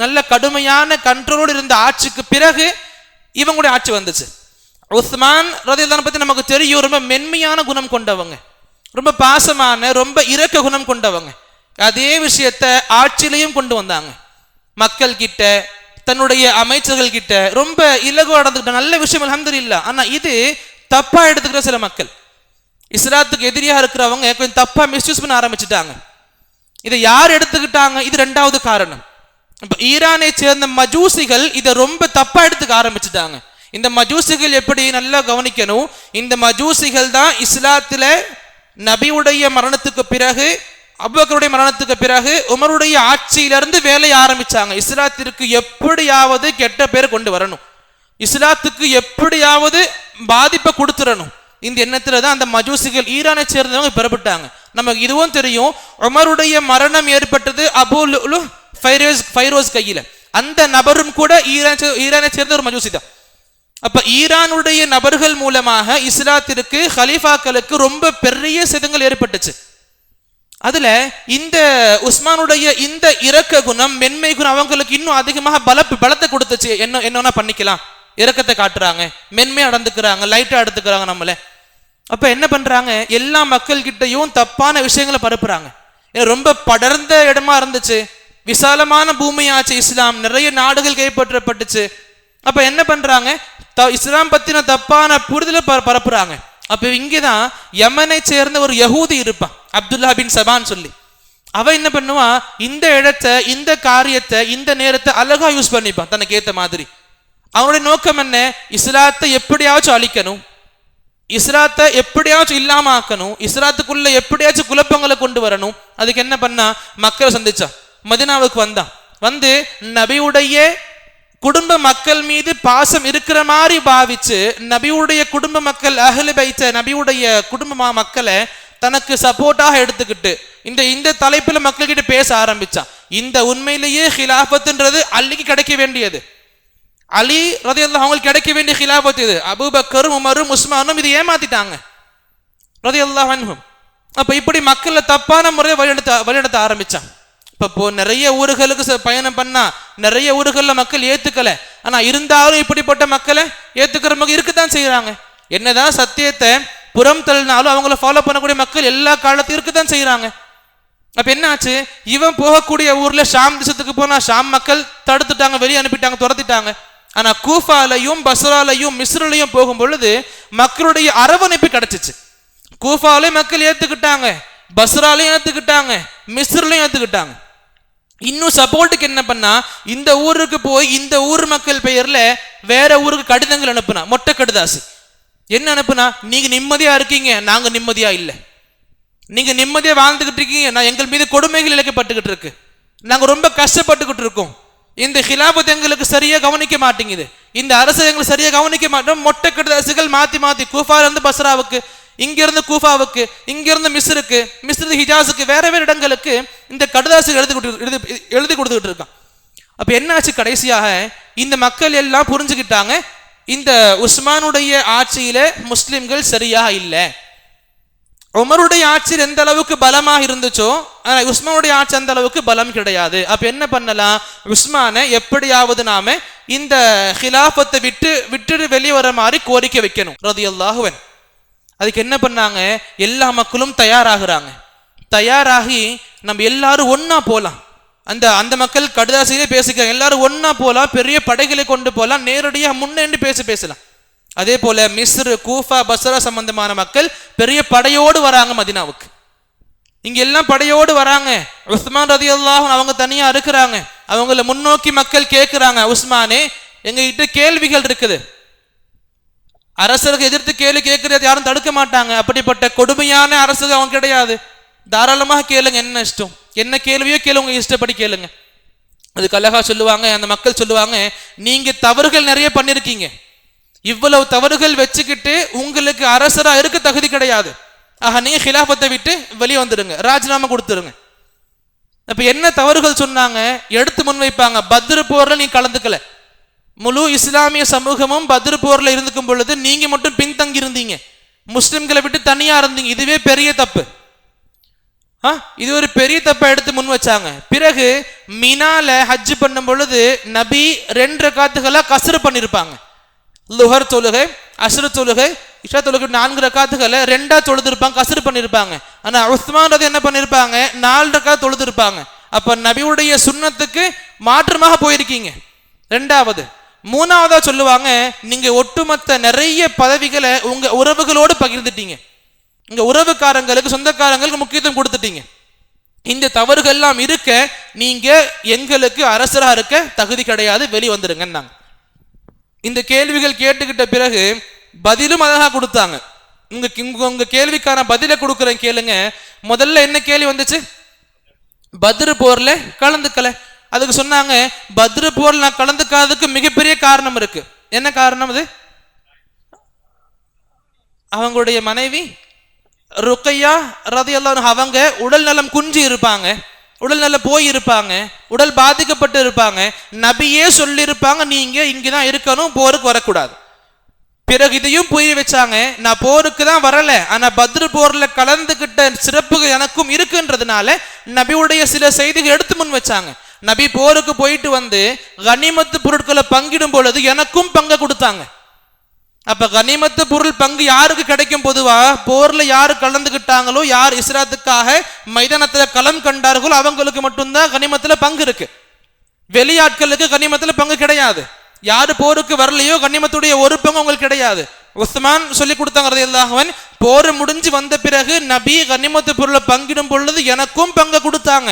நல்ல கடுமையான கண்ட்ரோலோடு இருந்த ஆட்சிக்கு பிறகு இவங்களுடைய ஆட்சி வந்துச்சு. உஸ்மான் ரலியல்லாஹு பத்தி நமக்கு தெரியும், ரொம்ப மென்மையான குணம் கொண்டவங்க, ரொம்ப பாசமான, ரொம்ப இரக்க குணம் கொண்டவங்க. அதே விஷயத்த ஆட்சியிலையும் கொண்டு வந்தாங்க. மக்கள் கிட்ட, தன்னுடைய அமைச்சர்கள் கிட்ட ரொம்ப இலகுவா நடந்துக்கிட்ட நல்ல விஷயம், அல்ஹம்துலில்லாஹ். ஆனா இது தப்பா எடுத்துக்கிற சில மக்கள், இஸ்லாத்துக்கு எதிரியா இருக்கிறவங்க கொஞ்சம் தப்பா மிஸ்யூஸ் பண்ண ஆரம்பிச்சுட்டாங்க. இதை யார் எடுத்துக்கிட்டாங்க? இது 2வது காரணம். இப்ப ஈரானை சேர்ந்த மஜூசிகள் இதை ரொம்ப தப்பா எடுத்துக்க ஆரம்பிச்சுட்டாங்க. இந்த மஜூசிகள் எப்படி நல்லா கவனிக்கணும், இந்த மஜூசிகள் தான் இஸ்லாத்துல நபியுடைய மரணத்துக்கு பிறகு, அபூபக்கருடைய மரணத்துக்கு பிறகு உமருடைய ஆட்சியிலிருந்து வேலையை ஆரம்பிச்சாங்க. இஸ்லாத்திற்கு எப்படியாவது கெட்ட பேர் கொண்டு வரணும், இஸ்லாத்துக்கு எப்படியாவது பாதிப்பை கொடுத்துடணும், இந்த எண்ணத்துல தான் அந்த மஜூசிகள் ஈரானை சேர்ந்தவங்க பெறப்பட்டாங்க. நமக்கு இதுவும் தெரியும், உமருடைய மரணம் ஏற்பட்டது அபூ லுஅ்லு ஃபைரோஸ் கையில. அந்த நபரும் கூட ஈரானை சேர்ந்த ஒரு மஜூசி தான். அப்ப ஈரானுடைய நபர்கள் மூலமாக இஸ்லாத்திற்கு, ஹலீஃபாக்களுக்கு ரொம்ப பெரிய சேதங்கள் ஏற்பட்டுச்சு. அதுல இந்த உஸ்மானுடைய இந்த இரக்க குணம், மென்மை குணம் அவங்களுக்கு இன்னும் அதிகமாக பலத்தை கொடுத்துச்சு. என்ன பண்ணிக்கலாம், இரக்கத்தை காட்டுறாங்க, மென்மையா நடந்துக்கிறாங்க, லைட்டா எடுத்துக்கிறாங்க நம்மள. அப்ப என்ன பண்றாங்க, எல்லா மக்கள் கிட்டையும் தப்பான விஷயங்களை பரப்புறாங்க. ரொம்ப படர்ந்த இடமா இருந்துச்சு, விசாலமான பூமியாச்சு இஸ்லாம், நிறைய நாடுகள் கைப்பற்றப்பட்டுச்சு. அப்ப என்ன பண்றாங்க, இஸ்லாம் பத்தின தப்பான புரிதலை பரப்புறாங்க. அப்ப இங்கதான் யமனை சேர்ந்த ஒரு யஹூதி இருப்பான், அப்துல்லா பின் சபான் சொல்லி. அவ என்ன பண்ணுவா, இந்த இடத்தை, இந்த காரியத்தை, இந்த நேரத்தை அழகா யூஸ் பண்ணிப்பான் தனக்கு ஏத்த மாதிரி. அவனுடைய நோக்கம் என்ன, இஸ்லாத்தை எப்படியாச்சும் அழிக்கணும், இஸ்லாத்தை எப்படியாச்சும் இல்லாம ஆக்கணும், இஸ்லாத்துக்குள்ள எப்படியாச்சும் குழப்பங்களை கொண்டு வரணும். அதுக்கு என்ன பண்ணா, மக்களை சந்திச்சான், மதீனாவுக்கு வந்தான். வந்து நபியுடைய குடும்ப மக்கள் மீது பாசம் இருக்கிற மாதிரி பாவிச்சு, நபியுடைய குடும்ப மக்கள், அஹ்லு பைத், நபியுடைய குடும்ப மக்களை தனக்கு சப்போர்ட்டாக எடுத்துக்கிட்டு இந்த தலைப்புல மக்கள்கிட்ட பேச ஆரம்பிச்சான். இந்த உண்மையிலேயே ஹிலாஃபத்துன்றது அலிக்கு கிடைக்க வேண்டியது, அலி ரலியல்லாஹு அவங்களுக்கு கிடைக்க வேண்டிய ஹிலாஃபத் இது. அபூபக்கரும் உமரும் உஸ்மானும் இதை ஏமாத்திட்டாங்க ரலியல்லாஹு அன்ஹும். அப்ப இப்படி மக்களை தப்பான முறையை வழிநடத்த ஆரம்பிச்சான். இப்போ நிறைய ஊர்களுக்கு பயணம் பண்ணா நிறைய ஊர்கள்ல மக்கள் ஏத்துக்கல. ஆனா இருந்தாலும் இப்படிப்பட்ட மக்களை ஏத்துக்கிற மக்கள் இருக்குதான் செய்யறாங்க. என்னதான் சத்தியத்தை புறம் தள்ளினாலும் அவங்கள ஃபாலோ பண்ணக்கூடிய மக்கள் எல்லா காலத்தையும் இருக்குதான் செய்யறாங்க. அப்ப என்ன ஆச்சு, இவன் போகக்கூடிய ஊர்ல ஷாம் தேசத்துக்கு போனா ஷாம் மக்கள் தடுத்துட்டாங்க, வெளியே அனுப்பிட்டாங்க, துரத்திட்டாங்க. ஆனா கூஃபாலையும் பஸ்ராலையும் மிஸ்ரிலையும் போகும் பொழுது மக்களுடைய அரவணைப்பு கிடைச்சிச்சு. கூஃபாலையும் மக்கள் ஏத்துக்கிட்டாங்க, பஸ்ராலையும் ஏத்துக்கிட்டாங்க, மிஸ்ரிலையும் ஏத்துக்கிட்டாங்க. இன்னும் சப்போர்ட்டுக்கு என்ன பண்ணா, இந்த ஊருக்கு போய் இந்த ஊர் மக்கள் பெயர்ல வேற ஊருக்கு கடிதங்கள் அனுப்புனா, மொட்டை கடிதாசு. என்ன அனுப்புனா, நீங்க நிம்மதியா இருக்கீங்க, நாங்க நிம்மதியா இல்லை, நீங்க நிம்மதியா வாழ்ந்துகிட்டு இருக்கீங்க, நான் எங்கள் மீது கொடுமைகள் இழைக்கப்பட்டுக்கிட்டு இருக்கு, நாங்க ரொம்ப கஷ்டப்பட்டுக்கிட்டு இருக்கோம், இந்த ஹிலாபத் எங்களுக்கு சரியா கவனிக்க மாட்டேங்குது, இந்த அரசு எங்களுக்கு சரியா கவனிக்க மாட்டோம். மொட்டை கடிதாசுகள் மாத்தி கூஃபால இருந்து பஸ்ராவுக்கு இங்கிருந்து கூஃபாவுக்கு, இங்கிருந்து மிஸ்ருக்கு, மிஸ்ரு ஹிஜாஸுக்கு, வேற வேற இடங்களுக்கு இந்த கடுதாசு எழுதி கொடுத்துக்கிட்டு இருக்கான். அப்ப என்னாச்சு, கடைசியாக இந்த மக்கள் எல்லாம் புரிஞ்சுக்கிட்டாங்க, இந்த உஸ்மானுடைய ஆட்சியில முஸ்லிம்கள் சரியா இல்லை. உமருடைய ஆட்சியில் எந்த அளவுக்கு பலமாக இருந்துச்சோ உஸ்மானுடைய ஆட்சி அந்த அளவுக்கு பலம் கிடையாது. அப்ப என்ன பண்ணலாம், உஸ்மானை எப்படியாவது நாம இந்த ஹிலாஃபத்தை விட்டு வெளியே வர மாதிரி கோரிக்கை வைக்கணும் ரலியல்லாஹு அன்ஹு. அதுக்கு என்ன பண்ணாங்க, எல்லா மக்களும் தயாராகிறாங்க. தயாராகி நம்ம எல்லாரும் ஒன்னா போலாம். அந்த மக்கள் கடுதாசியிலே பேசிக்கிறாங்க, எல்லாரும் ஒன்னா போலாம், பெரிய படைகளை கொண்டு போலாம், நேரடியாக முன்னேண்டு பேசலாம். அதே போல மிஸ்ர், கூஃபா, பஸ்ரா சம்பந்தமான மக்கள் பெரிய படையோடு வராங்க மதீனாவுக்கு. இங்க எல்லாம் படையோடு வராங்க. உஸ்மான் ரலியல்லாஹு அன்ஹு அவங்க தனியா இருக்கிறாங்க. அவங்கள முன்னோக்கி மக்கள் கேட்கிறாங்க, உஸ்மானே எங்க கிட்ட கேள்விகள் இருக்குது. அரசருக்கு எதிர்த்து கேள்வி கேட்கறது யாரும் தடுக்க மாட்டாங்க. அப்படிப்பட்ட கொடுமையான அரசு அவங்க கிடையாது. தாராளமாக கேளுங்க, என்ன இஷ்டம், என்ன கேள்வியோ கேளுங்க, இஷ்டப்படி கேளுங்க. அதுக்கு அழகா சொல்லுவாங்க, அந்த மக்கள் சொல்லுவாங்க, நீங்க தவறுகள் நிறைய பண்ணிருக்கீங்க, இவ்வளவு தவறுகள் வச்சுக்கிட்டு உங்களுக்கு அரசரா இருக்க தகுதி கிடையாது. ஆக நீங்க ஹிலாஃபத்தை விட்டு வெளியே வந்துடுங்க, ராஜினாமா கொடுத்துருங்க. அப்ப என்ன தவறுகள் சொன்னாங்க எடுத்து முன்வைப்பாங்க. பத்ர் போர்ல நீ கலந்துக்கல, முழு இஸ்லாமிய சமூகமும் பத்ர் போர்ல இருந்துக்கும் பொழுது நீங்க மட்டும் பின்தங்கி இருந்தீங்க, முஸ்லிம்களை விட்டு தனியா இருந்தீங்க, இதுவே பெரிய தப்பு. இது ஒரு பெரிய தப்பை எடுத்து முன் வச்சாங்க. பிறகு மினால ஹஜ் பண்ணும் பொழுது நபி 2 ரக்காத்துகளா கஸ்ர் பண்ணிருப்பாங்க. லுஹர் தொழுகை, அஸ்ர் தொழுகை, இஷா தொழுகை 4 ரக்காத்துகளை 2ஆ தொழுதுருப்பாங்க, கஸ்ர் பண்ணிருப்பாங்க. ஆனா உஸ்மான் ரதி என்ன பண்ணிருப்பாங்க, 4 ரக்காத் தொழுதுருப்பாங்க. அப்ப நபியுடைய சுன்னத்துக்கு மாற்றமாக போயிருக்கீங்க. 2வது. 3வதா சொல்லுவாங்க, நீங்க ஒட்டுமொத்த நிறைய பதவிகளை உங்க உறவுகளோடு பகிர்ந்துட்டீங்க, இங்க உறவுக்காரங்களுக்கு, சொந்தக்காரங்களுக்கு முக்கியத்துவம் கொடுத்துட்டீங்க. இந்த தவறுகள் எல்லாம் இருக்க நீங்க எங்களுக்கு அரசரா இருக்க தகுதி கிடையாது, வெளியே வந்துருங்க. இந்த கேள்விகள் கேட்டுக்கிட்ட பிறகு பதிலும் அழகா கொடுத்தாங்க. உங்க கேள்விக்கான பதிலை கொடுக்குறேன் கேளுங்க. முதல்ல என்ன கேள்வி வந்துச்சு, பத்ர் போர்ல கலந்துக்கல. அதுக்கு சொன்னாங்க, பத்ர் போர்ல நான் கலந்துக்காததுக்கு மிகப்பெரிய காரணம் இருக்கு. என்ன காரணம் அது? அவங்களுடைய மனைவி ருக்கையா ரலியல்லாஹு அன்ஹா அவங்க உடல் நலம் குன்றி இருப்பாங்க, உடல் நலம் போய் இருப்பாங்க, உடல் பாதிக்கப்பட்டு இருப்பாங்க. நபியே சொல்லி இருப்பாங்க, நீங்க இங்கதான் இருக்கணும், போருக்கு வரக்கூடாது. பிறகு இதையும் புரிய வச்சாங்க, நான் போருக்கு தான் வரல, ஆனா பத்ர் போர்ல கலந்துகிட்ட சிறப்புகள் எனக்கும் இருக்குன்றதுனால நபியுடைய சில செய்திகள் எடுத்து முன் வச்சாங்க. நபி போருக்கு போயிட்டு வந்து கனிமத்து பொருட்களை பங்கிடும் பொழுது எனக்கும் பங்கு கொடுத்தாங்க. அப்ப கனிமத்து பொருள் பங்கு யாருக்கு கிடைக்கும்? பொதுவா போர்ல யாரு கலந்துகிட்டாங்களோ, யார் இஸ்ராத்துக்காக மைதானத்துல களம் கண்டார்களோ அவங்களுக்கு மட்டும்தான் கனிமத்துல பங்கு இருக்கு. வெளியாட்களுக்கு கனிமத்துல பங்கு கிடையாது. யாரு போருக்கு வரலையோ கனிமத்துடைய ஒரு பங்கு உங்களுக்கு கிடையாது. உஸ்மான் சொல்லி கொடுத்தாங்க ரலியல்லாஹு அன்ஹு, போர் முடிஞ்சு வந்த பிறகு நபி கனிமத்து பொருளை பங்கிடும் பொழுது எனக்கும் பங்கு கொடுத்தாங்க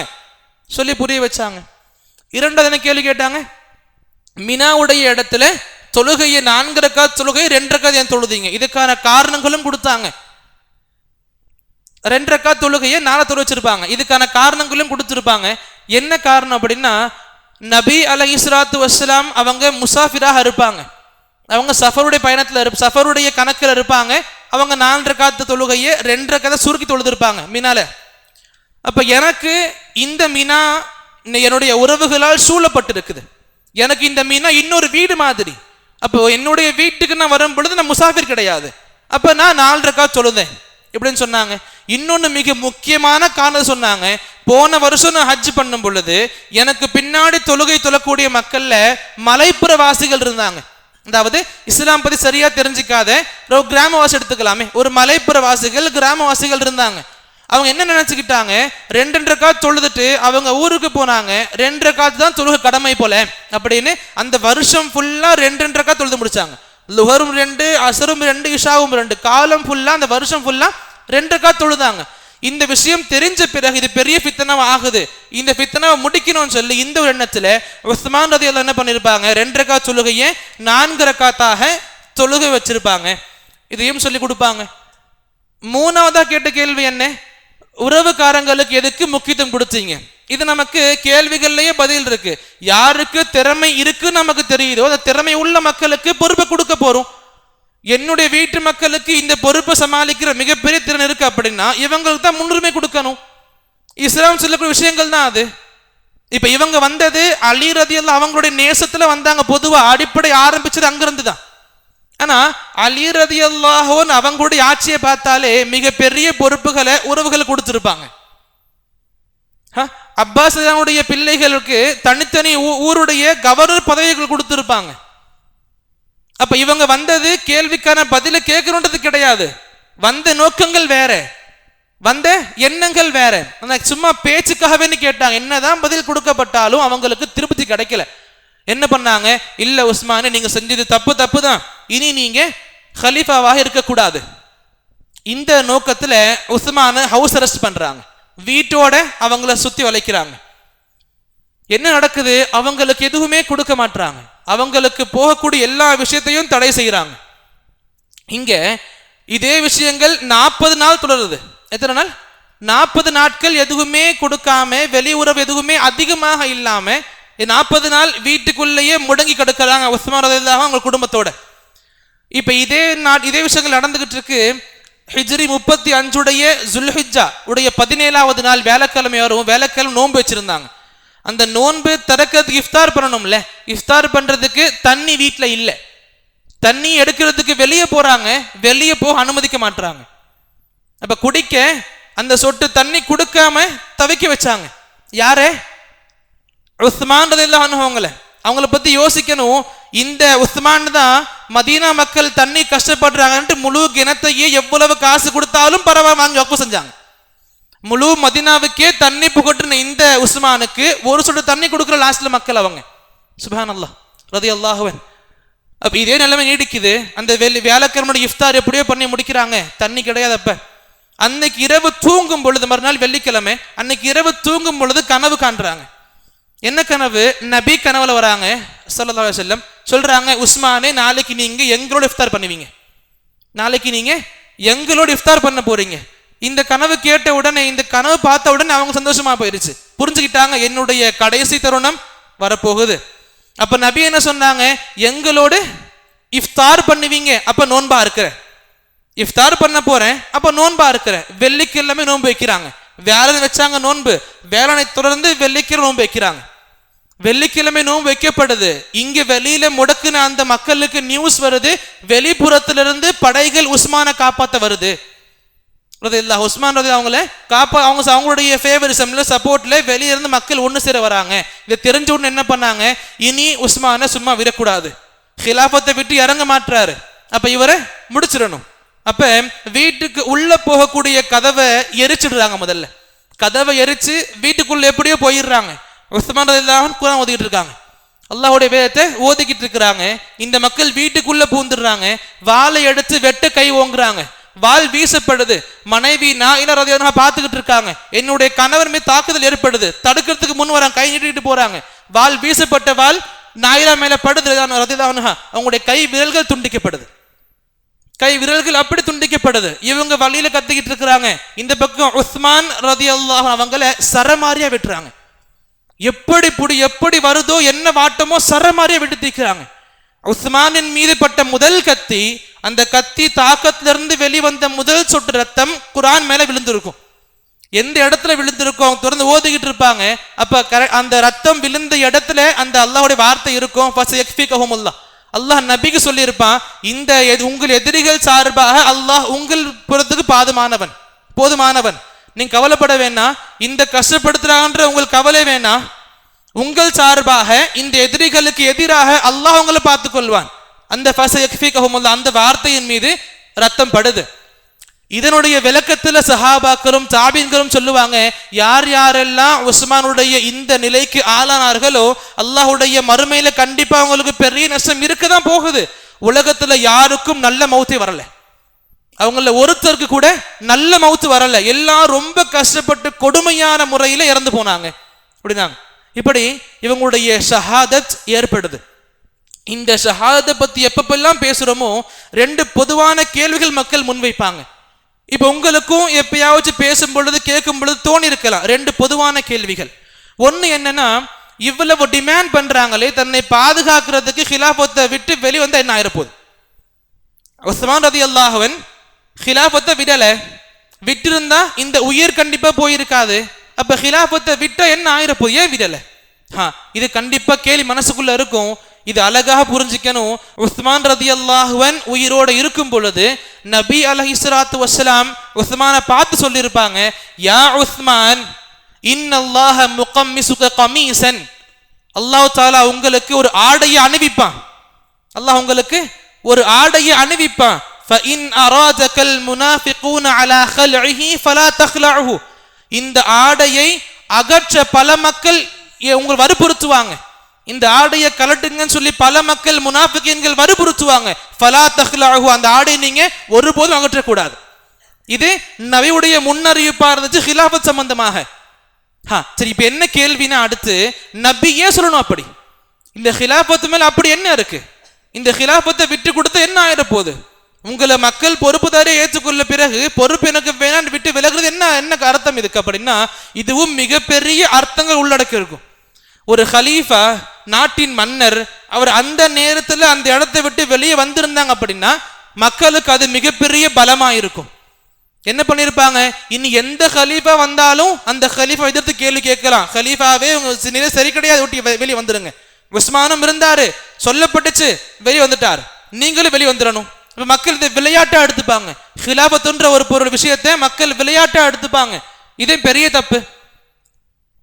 சொல்லி புரிய வச்சாங்க. 2வது என்ன கேள்வி கேட்டாங்க, மினாவுடைய இடத்துல தொழுகையை 4 ரக்காத் தொழுகை 2 ரக்காத் ஏன் தொழுதீங்க? இதுக்கான காரணங்களும் கொடுத்தாங்க. 2 ரக்காத் தொழுகையை 4 தொழு வச்சிருப்பாங்க, இதுக்கான காரணங்களும் கொடுத்திருப்பாங்க. என்ன காரணம் அப்படின்னா, நபி அலைஹிஸ்ஸலாத்து வஸ்ஸலாம் அவங்க முசாஃபிராக இருப்பாங்க, அவங்க சஃபருடைய பயணத்துல சஃபருடைய கணக்கில் இருப்பாங்க. அவங்க 4 ரக்காத் தொழுகையை 2 ரக்காத் சுருக்கி தொழுதிருப்பாங்க மினால. அப்ப எனக்கு இந்த மினா என்னுடைய உறவுகளால் சூழப்பட்டிருக்குது, எனக்கு இந்த மினா இன்னொரு வீடு மாதிரி. அப்போ என்னுடைய வீட்டுக்கு நான் வரும் பொழுது நான் முசாஃபிர் கிடையாது, அப்ப நான் 4 ரக்காத் தொழுதேன் இப்படின்னு சொன்னாங்க. இன்னொன்னு மிக முக்கியமான காரணம் சொன்னாங்க, போன வருஷம் நான் ஹஜ் பண்ணும் பொழுது எனக்கு பின்னாடி தொழுகை தொழக்கூடிய மக்கள்ல மலைப்புற வாசிகள் இருந்தாங்க. அதாவது இஸ்லாம் பத்தி சரியா தெரிஞ்சிக்காத ஒரு கிராமவாசி எடுத்துக்கலாமே, ஒரு மலைப்புற வாசிகள் கிராமவாசிகள் இருந்தாங்க. அவங்க என்ன நினைச்சுக்கிட்டாங்க, 2 ரக்காத் தொழுதுட்டு அவங்க ஊருக்கு போனாங்க, 2 ரக்காத் தான் தொழுகை கடமை போல அப்படின்னு அந்த வருஷம் ஃபுல்லா 2 ரக்காத் தொழுது முடிச்சாங்க. லுஹரும் 2, அசரும் 2, இஷாவும் 2, காலம் ஃபுல்லா அந்த வருஷம் ஃபுல்லா 2 ரக்காத் தொழுதாங்க. இந்த விஷயம் தெரிஞ்ச பிறகு இது பெரிய ஃபித்னாவா ஆகுது, இந்த ஃபித்னாவை முடிக்கணும்னு சொல்லி இந்த ஒரு எண்ணத்துல உஸ்மான் ரலியல்லாஹு என்ன பண்ணிருப்பாங்க, 2 ரக்காத் தொழுகையை 4 ரக்காத்தாக தொழுகை வச்சிருப்பாங்க. இதையும் சொல்லி கொடுப்பாங்க. 3வதா கேட்ட கேள்வி என்ன, உறவுக்காரங்களுக்கு எதுக்கு முக்கியத்துவம் கொடுத்தீங்க? இது நமக்கு கேள்விகள்லயே பதில் இருக்கு. யாருக்கு திறமை இருக்கு நமக்கு தெரியுதோ அந்த திறமை உள்ள மக்களுக்கு பொறுப்பை கொடுக்க போறோம். என்னுடைய வீட்டு மக்களுக்கு இந்த பொறுப்பை சமாளிக்கிற மிகப்பெரிய திறன் இருக்கு அப்படின்னா இவங்களுக்கு தான் முன்னுரிமை கொடுக்கணும். இஸ்லாம் சொல்லக்கூடிய விஷயங்கள் தான் அது. இப்ப இவங்க வந்தது அலி ரலியல்லாஹு அவங்களுடைய நேசத்துல வந்தாங்க. பொதுவா அடிப்படை ஆரம்பிச்சது அங்கிருந்து தான். ஆனா அலி ரலியல்லாஹு அவங்களுடைய ஆட்சியை பார்த்தாலே மிகப்பெரிய பொறுப்புகளை உறவுகள் கொடுத்திருப்பாங்க. அப்பாஸ் அவனுடைய பிள்ளைகளுக்கு தனித்தனி ஊருடைய கவர்னர் பதவிகள் கொடுத்திருப்பாங்க. அப்ப இவங்க வந்தது கேள்விக்கான பதில கேட்கணுன்றது கிடையாது. வந்த நோக்கங்கள் வேற, வந்த எண்ணங்கள் வேற. சும்மா பேச்சுக்காகவே கேட்டாங்க. என்னதான் பதில் கொடுக்கப்பட்டாலும் அவங்களுக்கு திருப்தி கிடைக்கல. என்ன பண்ணாங்க? இல்ல உஸ்மானே, நீங்க செஞ்சது தப்பு தான், இனி நீங்க ஹலீஃபாவாக இருக்கக்கூடாது. இந்த நோக்கத்துல உஸ்மான ஹவுஸ் அரெஸ்ட் பண்றாங்க. வீட்டோட அவங்கள சுத்தி வளைக்கிறாங்க. என்ன நடக்குது? அவங்களுக்கு எதுவுமே கொடுக்க மாட்டாங்க. அவங்களுக்கு போகக்கூடிய எல்லா விஷயத்தையும் தடை செய்யறாங்க. இங்க இதே விஷயங்கள் 40 நாள் தொடருது. எத்தனை நாள்? 40 நாட்கள் எதுவுமே கொடுக்காம, வெளியுறவு எதுவுமே அதிகமாக இல்லாம 40 நாள் வீட்டுக்குள்ளேயே முடங்கி கிடக்கிறாங்க உஸ்மான் ரலியல்லாஹு அவங்க குடும்பத்தோட. இப்ப இதே விஷயங்கள் நடந்துகிட்டு இருக்கு. ஹிஜ்ரி 35 ஜுல்ஹிஜ்ஜா உடைய 17வது நாள் வேலைக்கிழமை வரும். வேலைக்கிழமை நோன்பு வச்சிருந்தாங்க. அந்த நோன்பு திறக்கிறதுக்கு இஃப்தார் பண்ணணும்ல. இஃப்தார் பண்றதுக்கு தண்ணி வீட்டுல இல்ல. தண்ணி எடுக்கிறதுக்கு வெளியே போறாங்க. வெளியே போக அனுமதிக்க மாட்டாங்க. அப்ப குடிக்க அந்த சொட்டு தண்ணி கொடுக்காம தவிக்க வச்சாங்க. யாரே? உஸ்மான் ரலியல்லாஹு அன்ஹு. அவங்கள பத்தி யோசிக்கணும். இந்த உஸ்மான் தான் மதீனா மக்கள் தண்ணி கஷ்டப்படுறாங்கன்ட்டு முழு கிணத்தையே எவ்வளவு காசு கொடுத்தாலும் பரவாயில்ல வாங்கி வக்ஃப் செஞ்சாங்க. முழு மதீனாவுக்கே தண்ணி புகட்டின இந்த உஸ்மானுக்கு ஒரு சொட்டு தண்ணி கொடுக்குற லாஸ்ட்ல மக்கள் அவங்க. சுப்ஹானல்லாஹ் ரலியல்லாஹு அன்ஹு. அப்ப இதே நிலைமை நீடிக்குது. அந்த வியாழக்கிழமை இஃப்தார் எப்படியோ பண்ணி முடிக்கிறாங்க. தண்ணி கிடையாது. அப்ப அன்னைக்கு இரவு தூங்கும் பொழுது, மறுநாள் வெள்ளிக்கிழமை, அன்னைக்கு இரவு தூங்கும் பொழுது கனவு காண்றாங்க. என்ன கனவு? நபி கனவுல வராங்க ஸல்லல்லாஹு அலைஹி வஸல்லம். சொல்றாங்க, உஸ்மானே, நாளைக்கு நீங்க எங்களோட இஃப்தார் பண்ணுவீங்க. நாளைக்கு நீங்க எங்களோட இஃப்தார் பண்ண போறீங்க. இந்த கனவு கேட்ட உடனே, இந்த கனவு பார்த்த உடனே அவங்க சந்தோஷமா போயிருச்சு. புரிஞ்சுக்கிட்டாங்க, என்னுடைய கடைசி தருணம் வரப்போகுது. அப்ப நபி என்ன சொன்னாங்க? எங்களோடு இஃப்தார் பண்ணுவீங்க, அப்ப நோன்பா இருக்கிற. இஃப்தார் பண்ண போறேன், அப்ப நோன்பா இருக்கிற. வெள்ளிக்கிழமை நோன்பு வைக்கிறாங்க. வேலனை வச்சாங்க நோன்பு. வேலனை தொடர்ந்து வெள்ளிக்கிழமை நோன்பு வைக்கிறாங்க. வெள்ளிக்கிழமை நோன்பு வைக்கப்படுது. இங்க வெளியில முடக்குன அந்த மக்களுக்கு நியூஸ் வருது, வெளிப்புறத்திலிருந்து படைகள் உஸ்மான காப்பாத்த வருது. உஸ்மான் அவங்கள அவங்களுடைய ஃபேவரிசம்ல சப்போர்ட்ல வெளியே இருந்து மக்கள் ஒண்ணு சேர வராங்க. இதை தெரிஞ்ச உடனே என்ன பண்ணாங்க? இனி உஸ்மான சும்மா விடக்கூடாது, ஹிலாஃபத்தை விட்டு இறங்க மாட்டாரு, அப்ப இவரை முடிச்சிடணும். அப்ப வீட்டுக்கு உள்ள போகக்கூடிய கதவை எரிச்சிடுறாங்க. முதல்ல கதவை எரிச்சு வீட்டுக்குள்ள எப்படியோ போயிடுறாங்க. உஸ்மான் ரலியல்லாஹு குர்ஆன் ஓதிக்கிட்டு இருக்காங்க. அல்லாஹ்வுடைய வேதத்தை ஓதிக்கிட்டு இருக்கிறாங்க. இந்த மக்கள் வீட்டுக்குள்ள பூந்துடுறாங்க. வாளை எடுத்து வெட்ட கை ஓங்குறாங்க. வாள் வீசப்படுது. மனைவி நாயினா ரலியல்லாஹு அன்ஹா பார்த்துக்கிட்டு இருக்காங்க. என்னுடைய கணவர் மீது தாக்குதல் ஏற்படுது. தடுக்கிறதுக்கு முன் வராங்க, கை நீட்டிட்டு போறாங்க. வாள் வீசப்பட்ட வாள் நாயினா மேல படுது ரலியல்லாஹு அன்ஹா. அவங்களுடைய கை விரல்கள் துண்டிக்கப்படுது. கை விரல்கள் அப்படி துண்டிக்கப்படுது. இவங்க வழியில கத்திக்கிட்டு இருக்கிறாங்க. இந்த பக்கம் உஸ்மான் ரலியல்லாஹு அவங்கள சரமாரியா விட்டுறாங்க. எப்படி வருதோ, என்ன வாட்டமோ சரமாரியா விட்டு தீக்கிறாங்க. உஸ்மானின் மீது பட்ட முதல் கத்தி, அந்த கத்தி தாக்கத்திலிருந்து வெளிவந்த முதல் சொட்டு ரத்தம் குர்ஆன் மேல விழுந்திருக்கும். எந்த இடத்துல விழுந்திருக்கும் அவங்க தொடர்ந்து ஓதிக்கிட்டு இருப்பாங்க. அப்ப அந்த ரத்தம் விழுந்த இடத்துல அந்த அல்லாஹ்வுடைய வார்த்தை இருக்கும், ஃபஸயக்ஃபிகஹுமுல்லாஹ். அல்லாஹ் நபிக்கு சொல்லி இருப்பான், இந்த உங்கள் எதிரிகள் சார்பாக அல்லாஹ் உங்கள் புறத்துக்கு போதுமானவன், நீங்க கவலைப்பட வேணாம். இந்த கஷ்டப்படுத்துறான்ற உங்களுக்கு கவலை வேணாம். உங்கள் சார்பாக இந்த எதிரிகளுக்கு எதிராக அல்லாஹ் உங்களை பார்த்துக் கொள்வான். அந்த ஃபஸயக்ஃபிகஹுமுல்லாஹ் அந்த வார்த்தையின் மீது ரத்தம் படுது. இதனுடைய விளக்கத்துல சஹாபாக்களும் தாபீன்களும் சொல்லுவாங்க, யார் யாரெல்லாம் உஸ்மானுடைய இந்த நிலைக்கு ஆளானார்களோ அல்லாஹ்வுடைய மறுமையில கண்டிப்பா அவங்களுக்கு பெரிய நஷ்டம் இருக்கதான் போகுது. உலகத்துல யாருக்கும் நல்ல மௌத்தே வரல. அவங்கள ஒருத்தருக்கு கூட நல்ல மௌத்து வரல. எல்லாம் ரொம்ப கஷ்டப்பட்டு கொடுமையான முறையில இறந்து போனாங்க. அப்படின்னா இப்படி இவங்களுடைய ஷஹாதத் ஏற்படுது. இந்த ஷஹாதத்தை பத்தி எப்பப்பெல்லாம் பேசுறோமோ 2 பொதுவான கேள்விகள் மக்கள் முன்வைப்பாங்க. இப்ப உங்களுக்கும் எப்பயாச்சும் பேசும் பொழுது கேட்கும் பொழுது தோணி இருக்கலாம் 2 பொதுவான கேள்விகள். ஒன்னு என்னன்னா, இவ்வளவு டிமாண்ட் பண்றாங்களே, தன்னை பாதுகாக்கிறதுக்கு ஹிலாஃபத்தை விட்டு வெளிவந்தா என்ன ஆயிரப்போகுது? உஸ்மான் ரலியல்லாஹு அன்ஹு ஹிலாஃபத்தை விடல, விட்டிருந்தா இந்த உயிர் கண்டிப்பா போயிருக்காது. அப்ப ஹிலாஃபத்தை விட்ட என்ன ஆயிரப்போ, ஏன் விடல? இது கண்டிப்பா கேள்வி மனசுக்குள்ள இருக்கும். இது அழகாக புரிஞ்சுக்கணும். உஸ்மான் ரலியல்லாஹு அன்ஹு உயிரோட இருக்கும் பொழுது நபி அலைஹிஸ்ஸலாத்து வஸ்ஸலாம் உஸ்மானை பார்த்து சொல்லியிருப்பாங்க, யா உஸ்மான் இன்னல்லாஹ முகம்மிசுக கமீசன், அல்லாஹ் தஆலா உங்களுக்கு ஒரு ஆடையை அணிவிப்பான். அல்லாஹ் உங்களுக்கு ஒரு ஆடையை அணிவிப்பான். فَإِنْ أَرَادَكَ الْمُنَافِقُونَ عَلَى خَلْعِهِ فَلَا تَخْلَعْهُ. இந்த ஆடையை அகற்ற பல மக்கள் உங்கள் வற்புறுத்துவாங்க. இந்த ஆடையை கலட்டுங்கன்னு சொல்லி பல மக்கள் முனாஃபிகீன்கள் வற்புறுத்துவாங்க. ஃபலா தஹ்லஅஹு, அந்த ஆடையை நீங்க ஒருபோதும் அகற்றக்கூடாது. இது நபியுடைய முன்னறிவிப்பா இருந்துச்சு ஹிலாஃபத் சம்பந்தமாக. சரி, இப்ப என்ன கேள்வினா, அடுத்து நபி ஏன் சொல்லணும் அப்படி? இந்த ஹிலாஃபத்து மேல அப்படி என்ன இருக்கு? இந்த ஹிலாஃபத்தை விட்டு கொடுத்து என்ன ஆயிட போகுது? உங்களை மக்கள் பொறுப்புதாரியை ஏற்றுக்கொள்ள பிறகு பொறுப்பு எனக்கு வேணான்னு விட்டு விலகுறது என்ன அர்த்தம் இதுக்கு அப்படின்னா, இதுவும் மிகப்பெரிய அர்த்தங்கள் உள்ளடக்கி இருக்கும். ஒரு ஹலீஃபா, நாட்டின் மன்னர், அவர் அந்த நேரத்தில் அந்த இடத்தை விட்டு வெளியே வந்திருந்தாங்க அப்படின்னா மக்களுக்கு அது மிகப்பெரிய பலமா இருக்கும். என்ன பண்ணிருப்பாங்க, இனி எந்த ஹலீஃபா வந்தாலும் அந்த ஹலீஃபா எதிர்த்து கேள்வி கேட்கலாம். ஹலீஃபாவே உங்க சரி கிடையாது, ஒட்டி வெளியே வந்துருங்க. உஸ்மானும் இருந்தாரு, சொல்லப்பட்டுச்சு, வெளியே வந்துட்டார், நீங்களும் வெளியே வந்துடணும். மக்கள் இதை விளையாட்டா எடுத்துப்பாங்க. ஹிலாஃபத்துன்ற ஒரு விஷயத்தை மக்கள் விளையாட்டா எடுத்துப்பாங்க. இதே பெரிய தப்பு.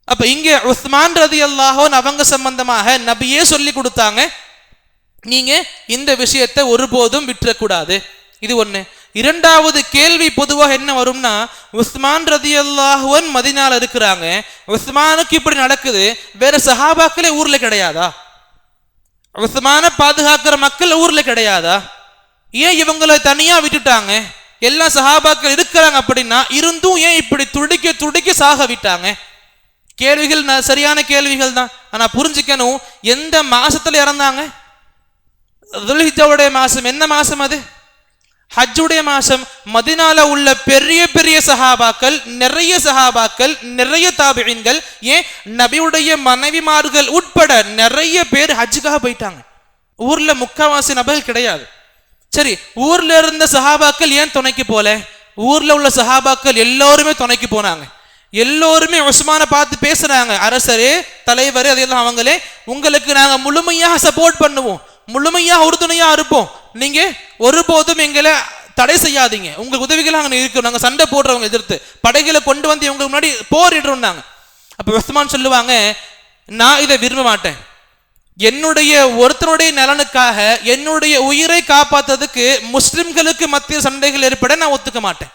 அப்ப இங்க உஸ்மான் ரலியல்லாஹு அன்ஹு அவங்க சம்பந்தமாக நபியே சொல்லி கொடுத்தாங்க, நீங்க இந்த விஷயத்தை ஒருபோதும் விட்டுறக்கூடாது. இது ஒண்ணு. இரண்டாவது கேள்வி பொதுவாக என்ன வரும்னா, உஸ்மான் ரலியல்லாஹு அன்ஹு மதீனால இருக்கிறாங்க, உஸ்மானுக்கு இப்படி நடக்குது, வேற சஹாபாக்களே ஊர்ல கிடையாதா? உஸ்மான பாதுகாக்கிற மக்கள் ஊர்ல கிடையாதா? ஏன் இவங்களை தனியா விட்டுட்டாங்க? எல்லா சஹாபாக்கள் இருக்கிறாங்க அப்படின்னா இருந்தும் ஏன் இப்படி துடிக்க துடிக்க சாக விட்டாங்க? கேள்விகள் சரியான கேள்விகள் தான். ஆனா புரிஞ்சுக்கணும், எந்த மாசத்துல இறந்தாங்க? துல்ஹிஜ்ஜாவுடைய மாசம். என்ன மாசம் அது? ஹஜ்ஜுடைய மாசம். மதீனால உள்ள பெரிய பெரிய சஹாபாக்கள், நிறைய தாபிஈன்கள், ஏன் நபியுடைய மனைவிமார்கள் உட்பட நிறைய பேர் ஹஜ்ஜுக்காக போயிட்டாங்க. ஊர்ல முக்காவாசி நபர்கள் கிடையாது. சரி, ஊர்ல இருந்த சஹாபாக்கள் ஏன் துணைக்கு போல? ஊர்ல உள்ள சஹாபாக்கள் எல்லோருமே துணைக்கு போனாங்க. எல்லோருமே உஸ்மானை பார்த்து பேசுறாங்க, அரசரே, தலைவரே, அதெல்லாம் அவங்களே, உங்களுக்கு நாங்க முழுமையாக சப்போர்ட் பண்ணுவோம், முழுமையாக உறுதுணையா இருப்போம், நீங்க ஒருபோதும் எங்களை தடை செய்யாதீங்க, உங்களுக்கு உதவிகள் நாங்க இருக்கிறோம், நாங்க சண்டை போடுறவங்க எதிர்த்து படைகளை கொண்டு வந்து இவங்களுக்கு முன்னாடி போரிடுறோம் நாங்க. அப்ப உஸ்மான் சொல்லுவாங்க, நான் இதை விரும்ப மாட்டேன். என்னுடைய ஒருத்தனுடைய நலனுக்காக என்னுடைய உயிரை காப்பாத்துறதுக்கு முஸ்லிம்களுக்கு மத்திய சண்டைகள் ஏற்பட நான் ஒத்துக்க மாட்டேன்.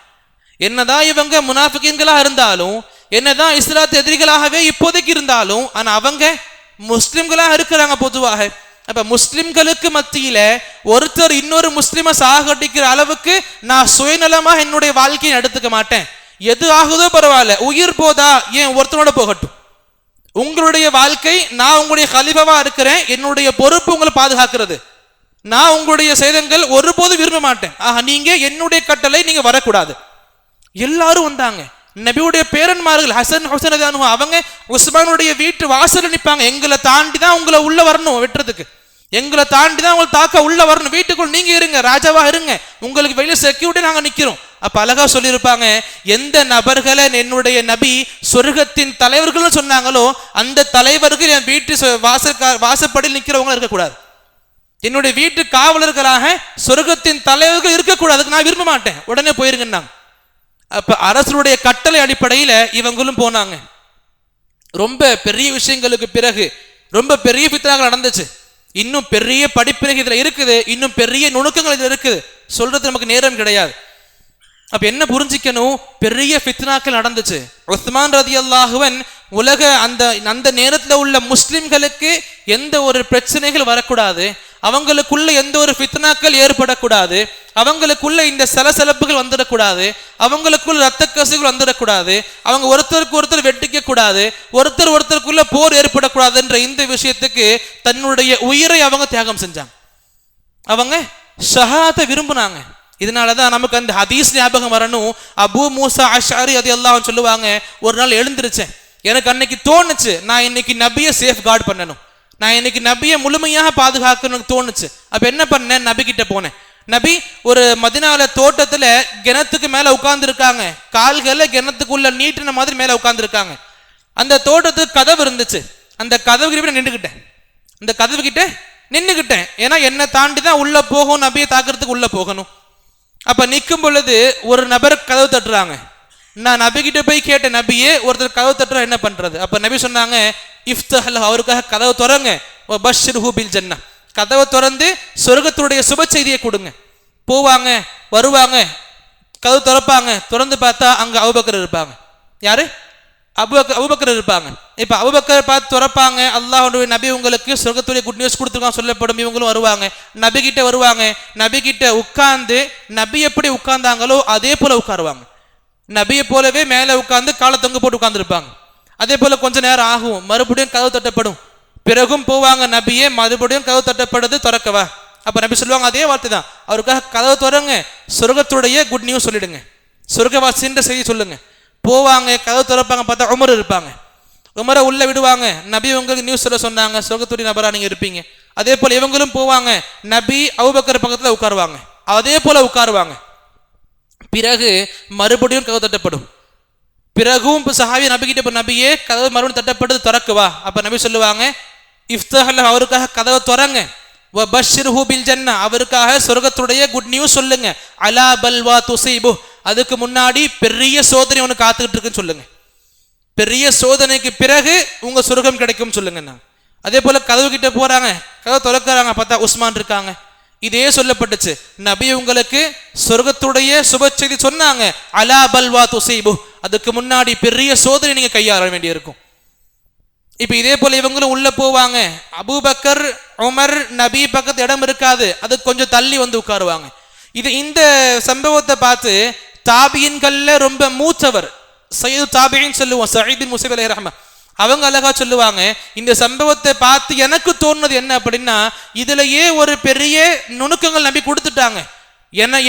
என்னதான் இவங்க முனாஃபிகீன்களா இருந்தாலும், என்னதான் இஸ்லாத்து எதிரிகளாகவே இப்போதைக்கு இருந்தாலும், ஆனா அவங்க முஸ்லிம்களாக இருக்கிறாங்க பொதுவாக. அப்ப முஸ்லிம்களுக்கு மத்தியில ஒருத்தர் இன்னொரு முஸ்லிமை சாகடிக்கிற அளவுக்கு நான் சுயநலமாக என்னுடைய வாழ்க்கையை எடுத்துக்க மாட்டேன். எது ஆகுதோ பரவாயில்ல, உயிர் போதா, ஏன் ஒருத்தனோட போகட்டும். உங்களுடைய வாழ்க்கை, நான் உங்களுடைய கலீஃபாவா இருக்கிறேன், என்னுடைய பொறுப்பு உங்களை பாதுகாக்கிறது. நான் உங்களுடைய சேதங்கள் ஒருபோதும் விரும்ப மாட்டேன். நீங்க என்னுடைய கட்டளை, நீங்க வரக்கூடாது. எல்லாரும் வந்தாங்க. நபியுடைய பேரன்மார்கள் ஹசன் ஹுசைன் அவங்க உஸ்மானுடைய வீட்டு வாசல் நிற்பாங்க. எங்களை தாண்டி தான் உங்களை உள்ள வரணும், வெட்டுறதுக்கு எங்களை தாண்டி தான் உங்களை தாக்க உள்ள வரணும், வீட்டுக்குள் நீங்க இருங்க, ராஜாவா இருங்க, உங்களுக்கு வெளியே செக்யூரிட்டி நாங்க நிக்கிறோம். அப்ப அழகா சொல்லியிருப்பாங்க, எந்த நபர்களை என்னுடைய நபி சொர்க்கத்தின் தலைவர்கள் சொன்னாங்களோ அந்த தலைவர்கள் என் வீட்டு வாசப்படியில் நிக்கிறவங்க இருக்கக்கூடாது. என்னுடைய வீட்டு காவலர்களாக சொர்க்கத்தின் தலைவர்கள் இருக்கக்கூடாது, நான் விரும்ப மாட்டேன், உடனே போயிருங்க. அப்ப அரசருடைய கட்டளை அடிப்படையில இவங்களும் போனாங்க. ரொம்ப பெரிய விஷயங்களுக்கு பிறகு ரொம்ப பெரிய பித்தனாக நடந்துச்சு. இன்னும் பெரிய படிப்பினை இதுல இருக்குது, இன்னும் பெரிய நுணுக்கங்கள் இதுல இருக்குது, சொல்றது நமக்கு நேரம் கிடையாது. அப்ப என்ன புரிஞ்சிக்கணும், பெரிய ஃபித்னாக்கள் நடந்துச்சு. உஸ்மான் ரலியல்லாஹு அன்ஹு உலக அந்த நேரத்துல உள்ள முஸ்லிம்களுக்கு எந்த ஒரு பிரச்சனைகள் வரக்கூடாது, அவங்களுக்குள்ள எந்த ஒரு ஃபித்னாக்கள் ஏற்படக்கூடாது, அவங்களுக்குள்ள இந்த சலசலப்புகள் வந்துடக்கூடாது, அவங்களுக்குள்ள ரத்த கசிவுகள் வந்துடக்கூடாது, அவங்க ஒருத்தருக்கு ஒருத்தர் வெட்டிக்க கூடாது, ஒருத்தருக்குள்ள போர் ஏற்படக்கூடாதுன்ற இந்த விஷயத்துக்கு தன்னுடைய உயிரை அவங்க தியாகம் செஞ்சாங்க. அவங்க ஷஹாத்தை விரும்பினாங்க. இதனாலதான் நமக்கு அந்த ஹதீஸ் ஞாபகம் வரணும். அபூ மூசா அஷ்அரி ரலியல்லாஹு சொல்லுவாங்க, ஒரு நாள் எழுந்திருச்சேன், எனக்கு அன்னைக்கு தோணுச்சு, நான் இன்னைக்கு நபியை சேஃப் கார்டு பண்ணணும், நான் இன்னைக்கு நபியை முழுமையாக பாதுகாக்கணும்னு தோணுச்சு. அப்ப என்ன பண்ணேன், நபி கிட்ட போனேன். நபி ஒரு மதினால தோட்டத்துல கிணத்துக்கு மேல உட்கார்ந்து இருக்காங்க, கால்களை கிணத்துக்குள்ள நீட்டின மாதிரி மேல உட்கார்ந்து இருக்காங்க. அந்த தோட்டத்துக்கு கதவு இருந்துச்சு, அந்த கதவு கிட்ட நின்றுக்கிட்டேன், அந்த கதவு கிட்ட நின்றுக்கிட்டேன். ஏன்னா என்னை தாண்டி தான் உள்ள போகும், நபியை தாக்குறதுக்கு உள்ள போகணும். அப்ப நிற்கும் பொழுது ஒரு நபர் கதவு தட்டுறாங்க. நான் நபி கிட்ட போய் கேட்டேன், நபியே ஒருத்தர் கதவு தட்டுறா என்ன பண்றது? அப்ப நபி சொன்னாங்க, இஃப்தஹ், அவருக்காக கதவு திறங்க, வபஷ்ஷிர்ஹு பில் ஜன்னah, கதவை திறந்து சொர்க்கத்துடைய சுப செய்தியை கொடுங்க. போவாங்க, வருவாங்க, கதவு திறப்பாங்க, திறந்து பார்த்தா அங்க அபூபக்கர் இருப்பாங்க. யாரு? அபூபக்கர் இருப்பாங்க. இப்ப அபூபக்கர் பார்த்து திறப்பாங்க, அல்லாஹ்வுடைய நபி உங்களுக்கு சொர்க்கத்துடைய குட் நியூஸ் கொடுத்துருக்காங்க சொல்லப்படும். இவங்களும் வருவாங்க, நபி கிட்ட வருவாங்க, நபி கிட்ட உட்கார்ந்து நபி எப்படி உட்கார்ந்தாங்களோ அதே போல உட்காருவாங்க. நபியை போலவே மேலே உட்கார்ந்து காலை தொங்க போட்டு உட்கார்ந்து இருப்பாங்க. அதே போல கொஞ்ச நேரம் ஆகும், மறுபடியும் கதவு தட்டப்படும், பிறகும் போவாங்க, நபியே மறுபடியும் கதவு தட்டப்படுது, திறக்கவா? அப்ப நபி சொல்லுவாங்க அதே வார்த்தை தான், அவருக்காக கதவு திறங்க, சொர்க்கத்துடைய குட் நியூஸ் சொல்லிடுங்க, சொர்க்கவாசின்ற செய்தி சொல்லுங்க. போவாங்க, கதவு திறப்பாங்க, பார்த்தா உமர் இருப்பாங்க. உமரை உள்ள விடுவாங்க, நபி உங்களுக்கு நியூஸ் சொல்ல சொன்னாங்க, சொர்க்கத்துடைய நபரா நீங்க இருப்பீங்க. அதே போல இவங்களும் போவாங்க, நபி அபூபக்கர் பக்கத்துல உட்காருவாங்க, அதே போல உட்காருவாங்க. பிறகு மறுபடியும் கதவு தட்டப்படும். பிறகும் சஹாபி நபி கிட்ட, நபியே கதவு மறுபடியும் தட்டப்படுது, திறக்குவா? அப்ப நபி சொல்லுவாங்க, இஃப்தஹ், அவருக்காக கதவை திறங்க, வபஷ்ஷிர்ஹு பில் ஜன்னah, அவருக்காக சொர்க்கத்துடைய குட் நியூஸ் சொல்லுங்க, அலா பல்வா துஸீபு, அதுக்கு முன்னாடி பெரிய சோதனை ஒன்று காத்துக்கிட்டு இருக்குன்னு சொல்லுங்க, பெரிய சோதனைக்கு பிறகு உங்க சொர்க்கம் கிடைக்கும் சொல்லுங்க. அதே போல கதவு கிட்ட போறாங்க, கதவு திறக்கிறாங்க, பார்த்தா உஸ்மான் இருக்காங்க. இதே சொல்லப்பட்டுச்சு, நபி உங்களுக்கு சொர்க்கத்துடைய சுப செய்தி சொன்னாங்க, அலா பல்வா துஸீபு, அதுக்கு முன்னாடி பெரிய சோதனை நீங்க கையாள வேண்டியிருக்கும். இப்ப இதே போல இவங்களும் உள்ள போவாங்க, அபூபக்கர் உமர் நபி பக்கத்து இடம் இருக்காது, அது கொஞ்சம் தள்ளி வந்து உட்காருவாங்க. இந்த சம்பவத்தை பார்த்து தாபியின்கள்ல ரொம்ப மூத்தவர் சையது தாபியின் சொல்லுவோம், சயீத் பின் முஸைப் அலைஹி ரஹ்மஹ், அவங்க அழகா சொல்லுவாங்க, இந்த சம்பவத்தை பார்த்து எனக்கு தோணுது என்ன அப்படின்னா, இதுலயே ஒரு பெரிய நுணுக்கங்கள் நபி கொடுத்துட்டாங்க.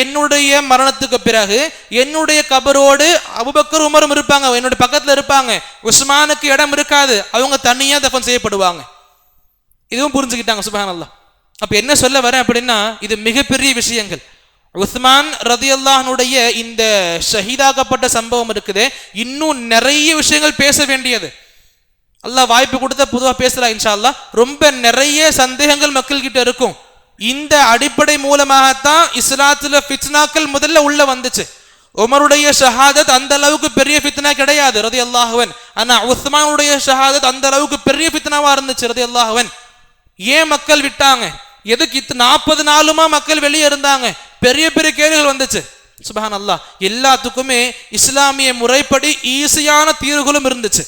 என்னுடைய மரணத்துக்கு பிறகு என்னுடைய கபரோடு அபூபக்கர் உமரும் இருப்பாங்க, என்னுடைய பக்கத்துல இருப்பாங்க, உஸ்மானுக்கு இடம் இருக்காது, அவங்க தனியா தஃபன் செய்யப்படுவாங்க. இதுவும் புரிஞ்சுக்கிட்டாங்க. சுப்ஹானல்லாஹ். அப்ப என்ன சொல்ல வரேன் அப்படின்னா, இது மிகப்பெரிய விஷயங்கள். உஸ்மான் ரதியல்லாஹுடைய இந்த ஷஹீதாக்கப்பட்ட சம்பவம் இருக்குது, இன்னும் நிறைய விஷயங்கள் பேச வேண்டியது. அல்லாஹ் வாய்ப்பு கொடுத்த பொதுவாக பேசலாம் இன்ஷா அல்லாஹ். ரொம்ப நிறைய சந்தேகங்கள் மக்கள் கிட்ட இருக்கும். இந்த அடிப்படை மூலமாகத்தான் இஸ்லாத்துல ஃபித்னாக்கள் முதல்ல உள்ள வந்துச்சு. உமருடைய ஷஹாதத் அந்த அளவுக்கு பெரிய ஃபித்னா கிடையாது ரலியல்லாஹு அன்ஹு, ஆனா உஸ்மானுடைய ஷஹாதத் அந்த அளவுக்கு பெரிய ஃபித்னாவா இருந்துச்சு ரலியல்லாஹு அன்ஹு. ஏன் மக்கள் விட்டாங்க? எதுக்கு 40 நாளுமா மக்கள் வெளியே இருந்தாங்க? பெரிய பெரிய கேள்விகள் வந்துச்சு. சுப்ஹானல்லாஹ். எல்லாத்துக்குமே இஸ்லாமிய முறைப்படி ஈஸியான தீர்வுகளும் இருந்துச்சு.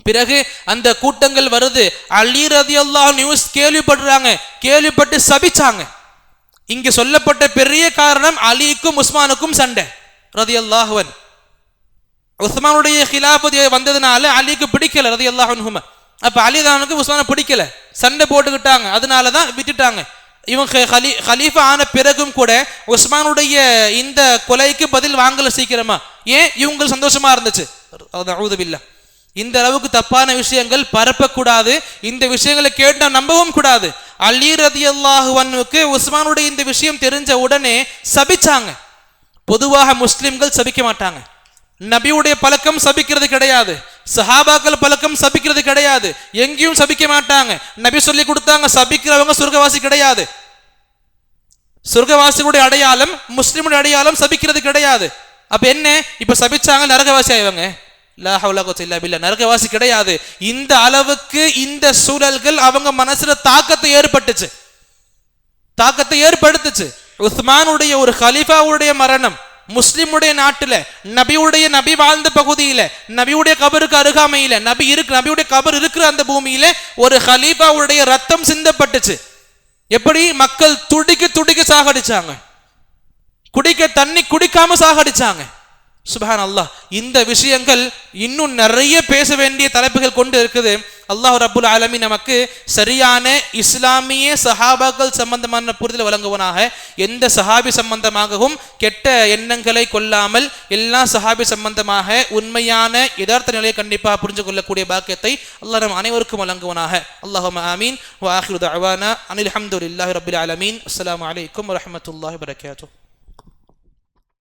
பிறகு அந்த கூட்டங்கள் வருது, அலி ரலியல்லாஹு நியூஸ் கேள்விப்படுறாங்க, கேள்விப்பட்டு சபிச்சாங்க. இங்க சொல்லப்பட்ட பெரிய காரணம் அலிக்கும் உஸ்மானுக்கும் சண்டை ரலியல்லாஹு அன்ஹு. உஸ்மானுடைய கிலாஃபத் வந்ததுனால அலிக்கு பிடிக்கல ரலியல்லாஹு அன்ஹுமா. அப்ப அலி தானுக்கு உஸ்மான பிடிக்கல, சண்டை போட்டுக்கிட்டாங்க, அதனாலதான் விட்டுட்டாங்க. இவங்க ஹலீஃபா ஆன பிறகும் கூட உஸ்மானுடைய இந்த கொலைக்கு பதில் வாங்கல சீக்கிரமா. ஏன்? இவங்க சந்தோஷமா இருந்துச்சு. அஊது பில்லாஹ். இந்த அளவுக்கு தப்பான விஷயங்கள் பரப்பக்கூடாது, இந்த விஷயங்களை கேட்டு நம்பவும் கூடாது. அலி ரலியல்லாஹு அன்ஹுக்கு உஸ்மானுடைய இந்த விஷயம் தெரிஞ்ச உடனே சபிச்சாங்க. பொதுவாக முஸ்லிம்கள் சபிக்க மாட்டாங்க, நபியுடைய பழக்கம் சபிக்கிறது கிடையாது, சஹாபாக்கள் பழக்கம் சபிக்கிறது கிடையாது, எங்கேயும் சபிக்க மாட்டாங்க. நபி சொல்லி கொடுத்தாங்க, சபிக்கிறவங்க சொர்க்கவாசி கிடையாது. சொர்க்கவாசிகளுடைய அடையாளம், முஸ்லிமுடைய அடையாளம் சபிக்கிறது கிடையாது. அப்ப என்ன? இப்ப சபிச்சாங்க, நரகவாசி ஆயிவாங்க. லா ஹவ்ல குவத்த இல்லா பில்லாஹ். நரகவாசி கிடையாது. இந்த அளவுக்கு இந்த சூழல்கள் அவங்க மனசுல தாக்கத்தை ஏற்படுத்துச்சு. உஸ்மானுடைய ஒரு கலீஃபாவுடைய மரணம் முஸ்லிமுடைய நாட்டுல, நபி வாழ்ந்த பகுதியில, நபியுடைய கபருக்கு அருகாமையில, நபியுடைய கபர் இருக்கிற அந்த பூமியில ஒரு கலீஃபாவுடைய ரத்தம் சிந்தப்பட்டுச்சு. எப்படி? மக்கள் துடிக்க துடிக்க சாகடிச்சாங்க, குடிக்க தண்ணி குடிக்காம சாகடிச்சாங்க. சுப்ஹான் அல்லாஹ். இந்த விஷயங்கள் இன்னும் நிறைய பேச வேண்டிய தலைப்புகள் கொண்டு இருக்குது. அல்லாஹ் ரப்புல் ஆலமீன் நமக்கு சரியான இஸ்லாமிய சஹாபாக்கள் சம்பந்தமான புரிதல் வழங்குவனாக. எந்த சஹாபி சம்பந்தமாகவும் கெட்ட எண்ணங்களை கொள்ளாமல் எல்லா சஹாபி சம்பந்தமாக உண்மையான யதார்த்த நிலையை கண்டிப்பாக புரிஞ்சு கொள்ளக்கூடிய பாக்கியத்தை அல்லாஹ் நம் அனைவருக்கும் வழங்குவனாக. அல்லாஹும்ம ஆமீன். வ ஆகிரு தஅவானா அனில் ஹம்துலில்லாஹி ரப்பில் ஆலமீன். அஸ்ஸலாமு அலைக்கும் வ ரஹ்மத்துல்லாஹி வ பரகாத்துஹு.